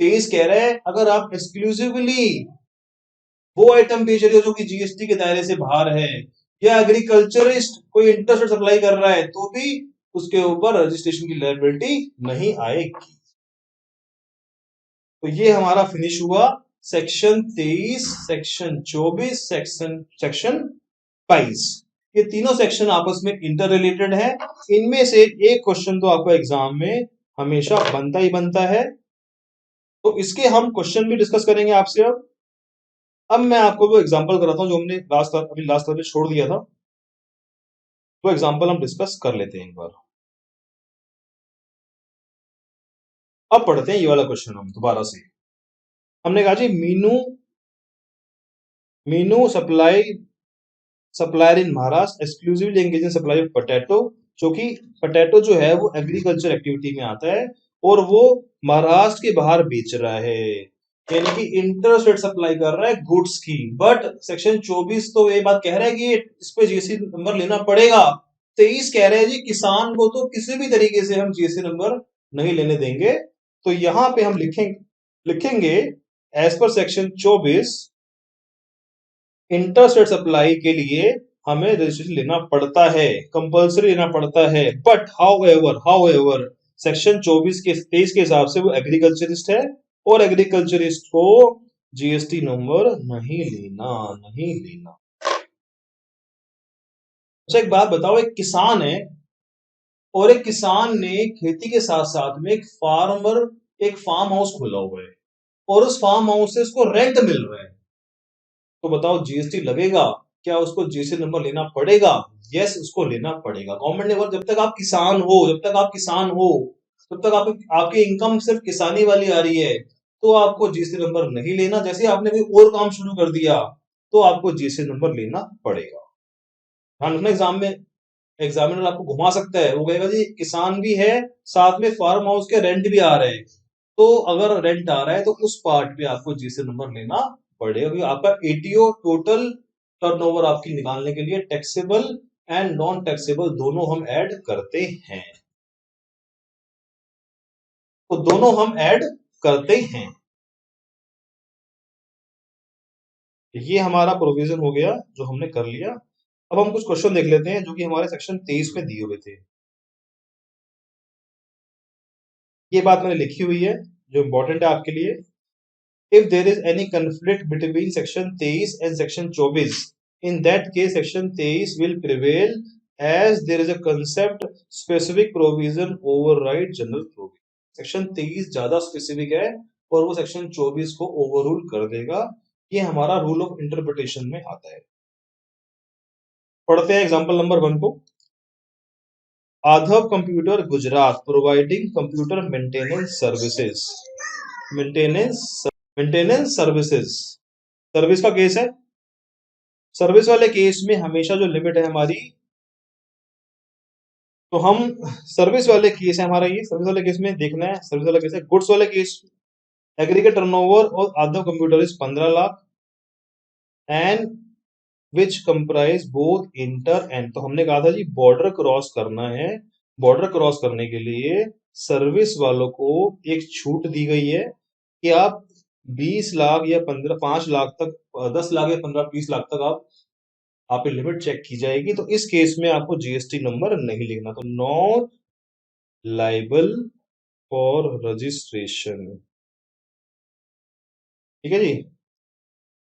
23 कह रहे हैं अगर आप एक्सक्लूसिवली वो आइटम बेच रहे हो जो कि जीएसटी के दायरे से बाहर है, या एग्रीकल्चरिस्ट कोई इंटरनेट सप्लाई कर रहा है, तो भी उसके ऊपर रजिस्ट्रेशन की लायबिलिटी नहीं आएगी। तो ये हमारा फिनिश हुआ सेक्शन 23, सेक्शन 24, सेक्शन 22। ये तीनों सेक्शन आपस में इंटर रिलेटेड है। इनमें से एक क्वेश्चन तो आपको एग्जाम में हमेशा बनता ही बनता है, तो इसके हम क्वेश्चन भी डिस्कस करेंगे आपसे। अब मैं आपको वो एग्जांपल कराता हूं जो हमने लास्ट क्लास में छोड़ दिया था, वो एग्जांपल हम डिस्कस कर लेते हैं एक बार। अब पढ़ते हैं ये वाला क्वेश्चन हम दोबारा से। हमने कहा G Meenu supplier in Maharashtra exclusively engage in supply of potato, जो कि पोटैटो जो है वो एग्रीकल्चर एक्टिविटी में आता है और वो महाराष्ट्र के बाहर बेच रहा है, यानी कि इंटर स्टेट सप्लाई कर रहा है गुड्स की। बट सेक्शन 24 तो ये बात कह रहा है कि इस पे जीएसटी नंबर लेना पड़ेगा। 23 कह रहे हैं जी किसान को तो किसी भी तरीके से हम जीएसटी नंबर नहीं लेने देंगे। तो यहां पे हम लिखेंगे as per section 24 inter state supply के लिए हमें रजिस्ट्रेशन लेना पड़ता है, कंपलसरी लेना पड़ता है। बट हाउ एवर सेक्शन 24 के 23 के हिसाब से वो एग्रीकल्चरिस्ट है और एग्रीकल्चरिस्ट को जीएसटी नंबर नहीं लेना। अच्छा एक बात बताओ, एक किसान है और एक किसान ने खेती के साथ साथ में एक फार्म हाउस खोला हुआ है और उस फार्म हाउस से उसको रेंट मिल रहा है, तो बताओ जीएसटी लगेगा? क्या उसको जीएसटी नंबर लेना पड़ेगा? यस, उसको लेना पड़ेगा। गवर्नमेंट ने बोला जब तक आप किसान हो, तब तक आपकी इनकम सिर्फ किसानी वाली आ रही है, तो आपको जीएसटी नंबर नहीं लेना। जैसे आपने कोई और काम शुरू कर दिया तो आपको जीएसटी नंबर लेना पड़ेगा। ध्यान रखना, एग्जामिनर आपको घुमा सकता है, वो कहेगा जी किसान भी है, साथ में फार्म हाउस के रेंट भी आ रहे हैं, तो अगर रेंट आ रहा है तो उस पार्ट पे आपको जीएसटी नंबर लेना पड़ेगा, क्योंकि आपका एटीओ टोटल टर्नओवर आपकी निकालने के लिए टैक्सेबल एंड नॉन टैक्सेबल दोनों हम ऐड करते हैं, तो दोनों हम ऐड करते हैं। ये हमारा प्रोविजन हो गया जो हमने कर लिया। अब हम कुछ क्वेश्चन देख लेते हैं जो कि हमारे सेक्शन 23 में दिए हुए थे। ये बात मैंने लिखी हुई है जो इंपॉर्टेंट है आपके लिए। If there is any conflict between section 23 and section 24, in that case section 23 will prevail as there is a concept specific provision override general provision. Section 23 ज्यादा स्पेसिफिक है और वो सेक्शन 24 को ओवररूल कर देगा। ये हमारा रूल ऑफ इंटरप्रिटेशन में आता है। पढ़ते हैं एग्जांपल नंबर 1 को। Adhav computer Gujarat providing computer maintenance services. Maintenance services service का केस है। सर्विस वाले केस में हमेशा जो लिमिट है हमारी, तो हम सर्विस वाले केस है हमारा, ये सर्विस वाले केस में देखना है। सर्विस वाला केस है। गुड्स वाले केस एग्रीगेट टर्नओवर और Adhav computer is 15 lakh and which comprise both inter and, तो हमने कहा था जी बॉर्डर क्रॉस करना है। बॉर्डर क्रॉस करने के लिए सर्विस वालों को एक छूट दी गई है कि आप 20 लाख या 5 लाख तक, 10 लाख या 15-20 लाख तक आप लिमिट चेक की जाएगी। तो इस केस में आपको जीएसटी नंबर नहीं लिखना, तो नॉट लाइबल फॉर रजिस्ट्रेशन। ठीक है जी।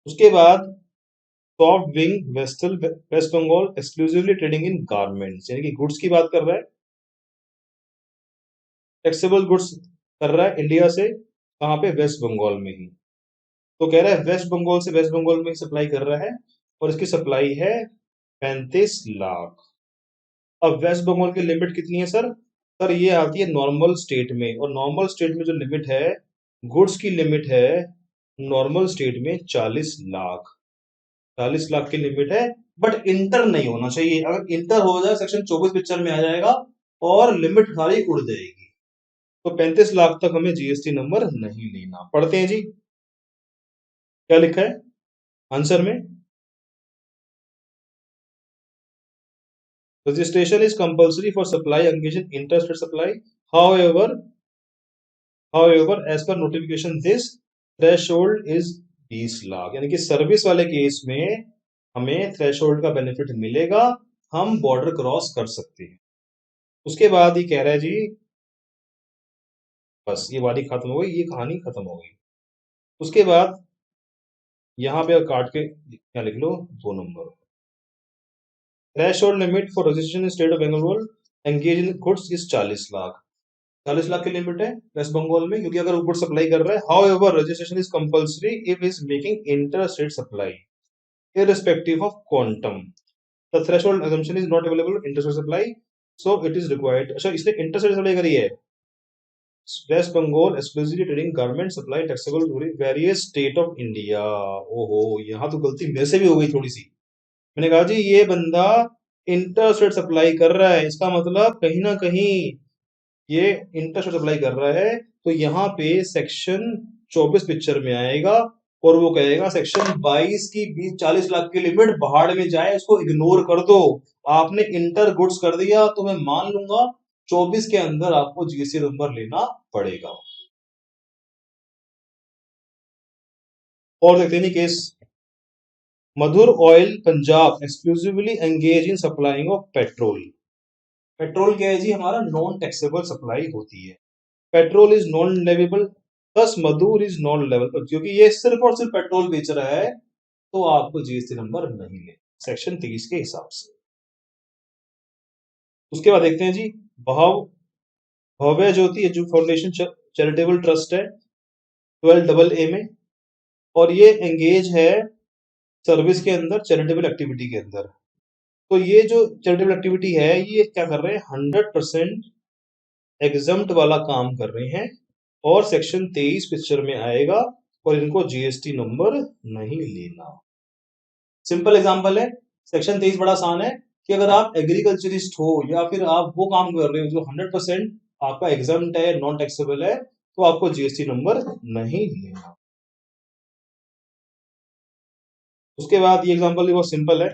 उसके बाद सॉफ्ट विंग वेस्टल West Bengal exclusively trading in garments, यानी कि गुड्स की बात कर रहा है, टैक्सेबल गुड्स कर रहा है इंडिया से, कहां पे? वेस्ट बंगाल में ही। तो कह रहा है वेस्ट बंगाल में सप्लाई कर रहा है और इसकी सप्लाई है 35 लाख। अब वेस्ट बंगाल की लिमिट कितनी है सर? सर ये आती है नॉर्मल स्टेट में, और नॉर्मल स्टेट में जो लिमिट है गुड्स की लिमिट है नॉर्मल स्टेट में 40 लाख। 40 लाख की लिमिट है, बट इंटर नहीं होना चाहिए। अगर इंटर हो जाए सेक्शन 24 पिक्चर में आ जाएगा और लिमिट सारी उड़ जाएगी। तो 35 लाख तक हमें जीएसटी नंबर नहीं लेना। पढ़ते हैं जी। क्या लिखा है आंसर में? Registration is compulsory for supply engaged in interstate supply. However, as per notification, this threshold is 20 lakh, यानी कि सर्विस वाले केस में हमें थ्रेशोल्ड का बेनिफिट मिलेगा, हम बॉर्डर क्रॉस कर सकते हैं। उसके बाद ये कह रहा है जी, बस ये वाली खत्म हो गई, ये कहानी खत्म हो गई। उसके बाद यहां पे काट के क्या लिख लो, 2 number. Threshold limit for registration in state of Bengal engage in goods is 40 lakh. 40 lakh की लिमिट है वेस्ट बंगाल में, क्योंकि अगर गुड सप्लाई कर रहा है। However registration is compulsory if is making inter state supply irrespective of quantum. The threshold assumption is not available in interstate supply, so it is required. अच्छा, इसने interstate सप्लाई करी है, West Bengal exclusively trading garment supply taxable to various state of India. ओहो, यहाँ तो गलती मेरे से भी हो गई थोड़ी सी। मैंने कहा जी ये बंदा इंटरस्टेट सप्लाई कर रहा है, इसका मतलब कहीं ना कहीं ये इंटरस्टेट सप्लाई कर रहा है, तो यहाँ पे सेक्शन 24 पिक्चर में आएगा और वो कहेगा सेक्शन 22 की 40 लाख की लिमिट बाहर में जाए, इसको इग्नोर कर दो। आपने इंटर गुड्स कर दिया तो मैं मान लूंगा 24 के अंदर आपको जीएसटी नंबर लेना पड़ेगा। और देखते हैं case, Madhur oil Punjab exclusively engage in supplying of petrol. Petrol क्या है जी, हमारा नॉन टैक्सेबल सप्लाई होती है। Petrol is non leviable, plus Madhur is non leviable, क्योंकि ये सिर्फ और सिर्फ पेट्रोल बेच रहा है, तो आपको जीएसटी नंबर नहीं ले, सेक्शन 30 के हिसाब से। उसके बाद देखते हैं जी, भाव भव्य ज्योति एजु फाउंडेशन चैरिटेबल ट्रस्ट है 12AA में, और ये एंगेज है सर्विस के अंदर, चैरिटेबल एक्टिविटी के अंदर। तो ये जो चैरिटेबल एक्टिविटी है, ये क्या कर रहे हैं, 100% एग्जम्प्ट वाला काम कर रहे हैं, और सेक्शन 23 पिक्चर में आएगा, और इनको जीएसटी नंबर नहीं लेना। सिंपल एग्जांपल है, सेक्शन 23 बड़ा आसान है कि अगर आप एग्रीकल्चरिस्ट हो या फिर आप वो काम कर रहे हो जो 100% आपका एग्जम्प्ट है, नॉन टैक्सेबल है, तो आपको जीएसटी नंबर नहीं लेना। उसके बाद ये एग्जांपल भी बहुत सिंपल है,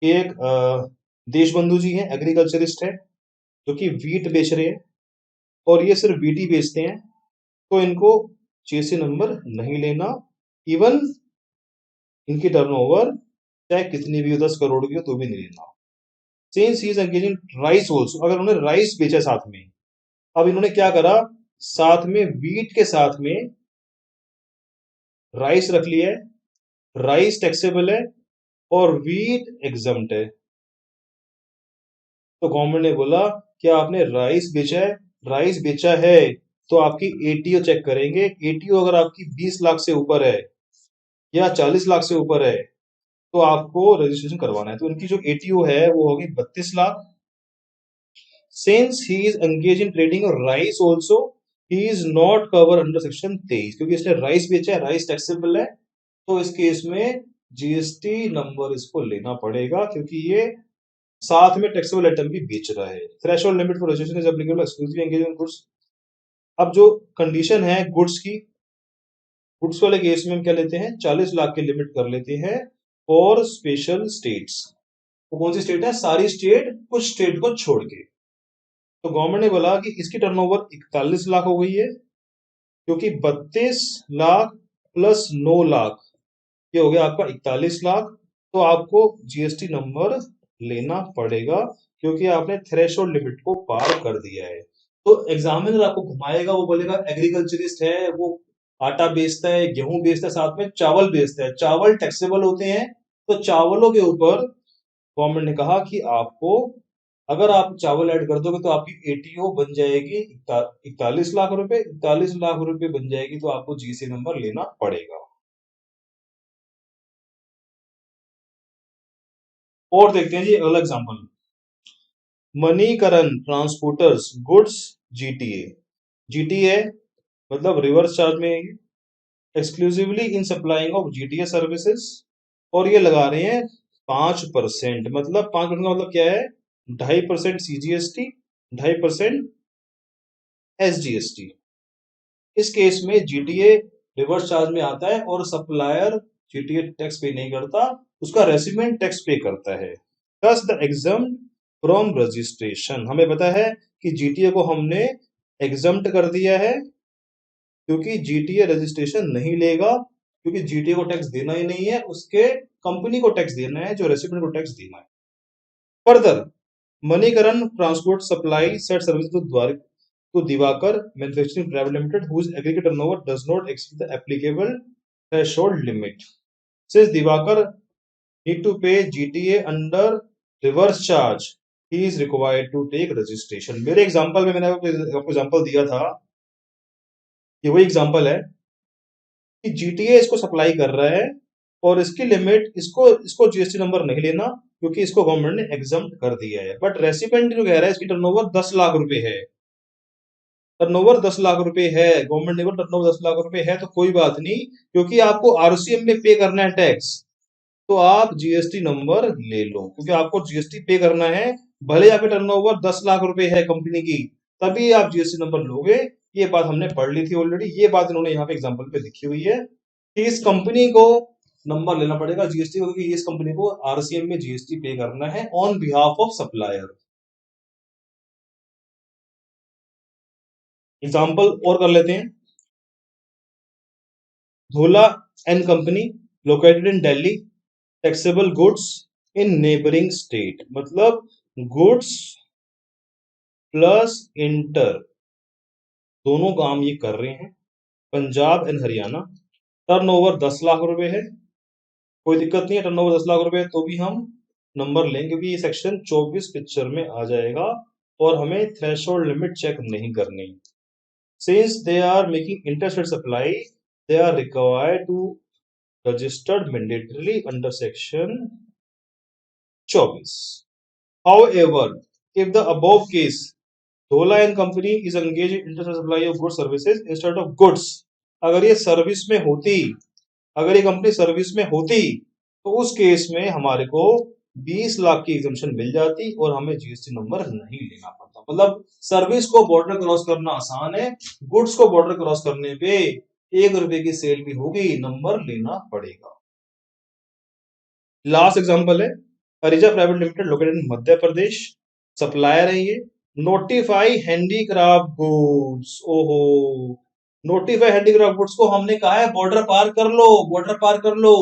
एक देशबंधु जी हैं, एग्रीकल्चरिस्ट है, जो कि वीट बेच रहे हैं, और ये सिर्फ वीट ही बेचते हैं, तो इनको जीएसटी नंबर नहीं लेना। इवन इनकी टर्नओवर चाहे कितनी भी हो, 10 करोड़ की हो, तो भी नहीं लेना। Since he is engaging rice also, अगर उन्होंने राइस बेचा साथ में, अब इन्होंने क्या करा, साथ में वीट के साथ में राइस रख लिया है, राइस टैक्सेबल है और वीट एग्जम्प्ट है। तो गवर्नमेंट ने बोला कि आपने राइस बेचा है, तो आपकी एटीओ चेक करेंगे। एटीओ अगर आपकी 20 लाख से ऊपर है या 40 लाख से ऊपर है, तो आपको रजिस्ट्रेशन करवाना है। तो इनकी जो एटीओ है वो होगी 32 lakh. Since he is engage in trading rice also, he is not cover under section 23, क्योंकि इसने राइस बेचा है, राइस टैक्सेबल है, तो इस केस में जीएसटी नंबर इसको लेना पड़ेगा, क्योंकि ये साथ में टैक्सेबल आइटम भी बेच रहा है। Threshold limit for registration is applicable exclusively engage in goods. अब जो कंडीशन है गुड्स की, गुड्स वाले केस में हम क्या लेते हैं, 40 लाख की लिमिट कर लेते हैं फॉर स्पेशल स्टेट्स। वो कौन सी स्टेट है, सारी स्टेट, कुछ स्टेट को छोड़ के। तो गवर्नमेंट ने बोला कि इसकी टर्नओवर 41 लाख हो गई है, क्योंकि 32 लाख प्लस 9 लाख, ये हो गया आपका 41 लाख। तो आपको जीएसटी नंबर लेना पड़ेगा, क्योंकि आपने थ्रेशोल्ड लिमिट को पार कर दिया है। तो एग्जामिनर आपको घुमाएगा, वो बोलेगा एग्रीकल्चरिस्ट है, वो आटा बेचता है, गेहूं बेचता है, साथ में चावल बेचता है, चावल टैक्सेबल होते हैं, तो चावलों के ऊपर गवर्नमेंट ने कहा कि आपको, अगर आप चावल ऐड कर दोगे तो आपकी एटीओ बन जाएगी 41 लाख रुपए, 41 लाख रुपए बन जाएगी, तो आपको जीएसटी नंबर लेना पड़ेगा। और देखते हैं जी अगला example, Manikaran transporters goods GTA. GTA मतलब रिवर्स चार्ज में exclusively in supplying of GTA services, और ये लगा रहे हैं 5%। मतलब 5% का मतलब क्या है, 2.5% सीजीएसटी, 2.5% एसजीएसटी। इस केस में जीटीए रिवर्स चार्ज में आता है और सप्लायर जीटीए टैक्स पे नहीं करता, उसका रेसिडेंट टैक्स पे करता है। Thus the exempt from registration, हमें पता है कि जीटीए को हमने एग्जम्प्ट कर दिया है क्योंकि जीटीए रजिस्ट्रेशन नहीं लेगा, क्योंकि जीटीए को टैक्स देना ही नहीं है, उसके कंपनी को टैक्स देना है जो रेसिडेंट को टैक्स देना है। Further Manikaran transport supply set service to Divakar Manufacturing Private Limited, whose aggregate turnover does not exceed the applicable threshold limit. Since Divakar need to pay GTA under reverse charge, he is required to take registration. मेरे example में मैंने आपको example दिया था, ये वही example है कि जीटीए इसको सप्लाई कर रहा है और इसकी लिमिट इसको जीएसटी नंबर नहीं लेना क्योंकि इसको गवर्नमेंट ने एग्जम्प्ट कर दिया है। बट रेसिपेंट जो कह रहा है इसकी टर्नओवर 10 लाख रुपए है, टर्नओवर 10 लाख रुपए है, गवर्नमेंट ने टर्नओवर 10 लाख रुपए है तो कोई बात नहीं, क्योंकि आपको आरसीएम में पे करना है टैक्स, तो आप जीएसटी नंबर ले लो क्योंकि आपको जीएसटी पे करना है। भले आपके टर्नओवर 10 लाख रुपए है कंपनी की, तभी आप जीएसटी नंबर लोगे। ये बात हमने पढ़ ली थी ऑलरेडी, ये बात इन्होंने यहाँ पे एग्जाम्पल पे लिखी हुई है कि इस कंपनी को नंबर लेना पड़ेगा जीएसटी, क्योंकि इस कंपनी को आरसीएम में जीएसटी पे करना है on behalf of supplier. Example और कर लेते हैं। धोला and company located in Delhi, taxable goods in neighbouring state, मतलब गुड्स प्लस इंटर दोनों काम ये कर रहे हैं पंजाब एंड हरियाणा। टर्नओवर 10 लाख रुपए है, कोई दिक्कत नहीं है, टर्नओवर 10 लाख रुपए तो भी हम नंबर लेंगे क्योंकि ये सेक्शन 24 पिक्चर में आ जाएगा और हमें थ्रेशोल्ड लिमिट चेक नहीं करनी। Since they are making interstate supply, they are required to registered mandatorily under section 24. However, if the above case, Dhola and company is engaged in interstate supply of goods services instead of goods, अगर ये service में होती, अगर ये company service में होती तो उस केस में हमारे को 20 लाख की एग्जम्पशन मिल जाती और हमें जीएसटी नंबर नहीं लेना पड़ता। मतलब सर्विस को बॉर्डर क्रॉस करना आसान है, गुड्स को बॉर्डर क्रॉस करने पे 1 रुपए की सेल भी होगी, नंबर लेना पड़ेगा। लास्ट एग्जांपल है Arija private limited located in Madhya Pradesh, supplier है ये। नोटिफाई हैंडीक्राफ्ट गुड्स, ओहो, नोटिफाई हैंडीक्राफ्ट गुड्स को हमने कहा है बॉर्डर पार कर लो, बॉर्डर पार कर लो,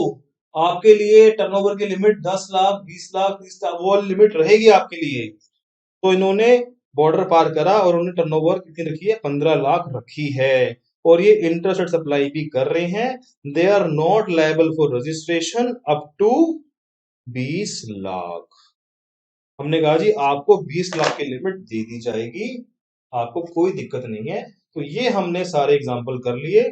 आपके लिए टर्नओवर की लिमिट 10 लाख 20 लाख 30 लाख वो लिमिट रहेगी आपके लिए। तो इन्होंने बॉर्डर पार करा और उन्होंने टर्नओवर कितनी रखी है, 15 लाख रखी है और ये इंटरस्टेट सप्लाई भी कर रहे हैं। They are not liable for registration up to 20 lakh. हमने कहा जी आपको 20 लाख की लिमिट दे दी जाएगी, आपको कोई दिक्कत नहीं है। तो ये हमने सारे एग्जाम्पल कर लिए,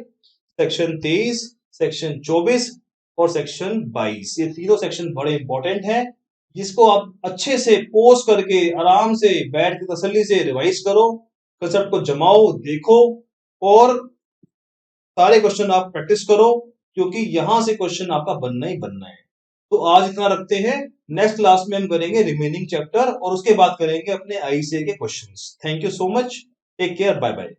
सेक्शन 23, सेक्शन 24 और सेक्शन 22। ये तीनों सेक्शन बड़े इंपॉर्टेंट हैं, जिसको आप अच्छे से पोज करके आराम से बैठ के तसल्ली से रिवाइज करो, कंसेप्ट को जमाओ, देखो और सारे क्वेश्चन आप प्रैक्टिस करो क्योंकि यहां से क्वेश्चन आपका बनना ही बनना है। तो आज इतना रखते हैं, नेक्स्ट क्लास में हम करेंगे रिमेनिंग चैप्टर और उसके बाद करेंगे अपने आईसीए के questions. Thank you so much, take care, bye bye.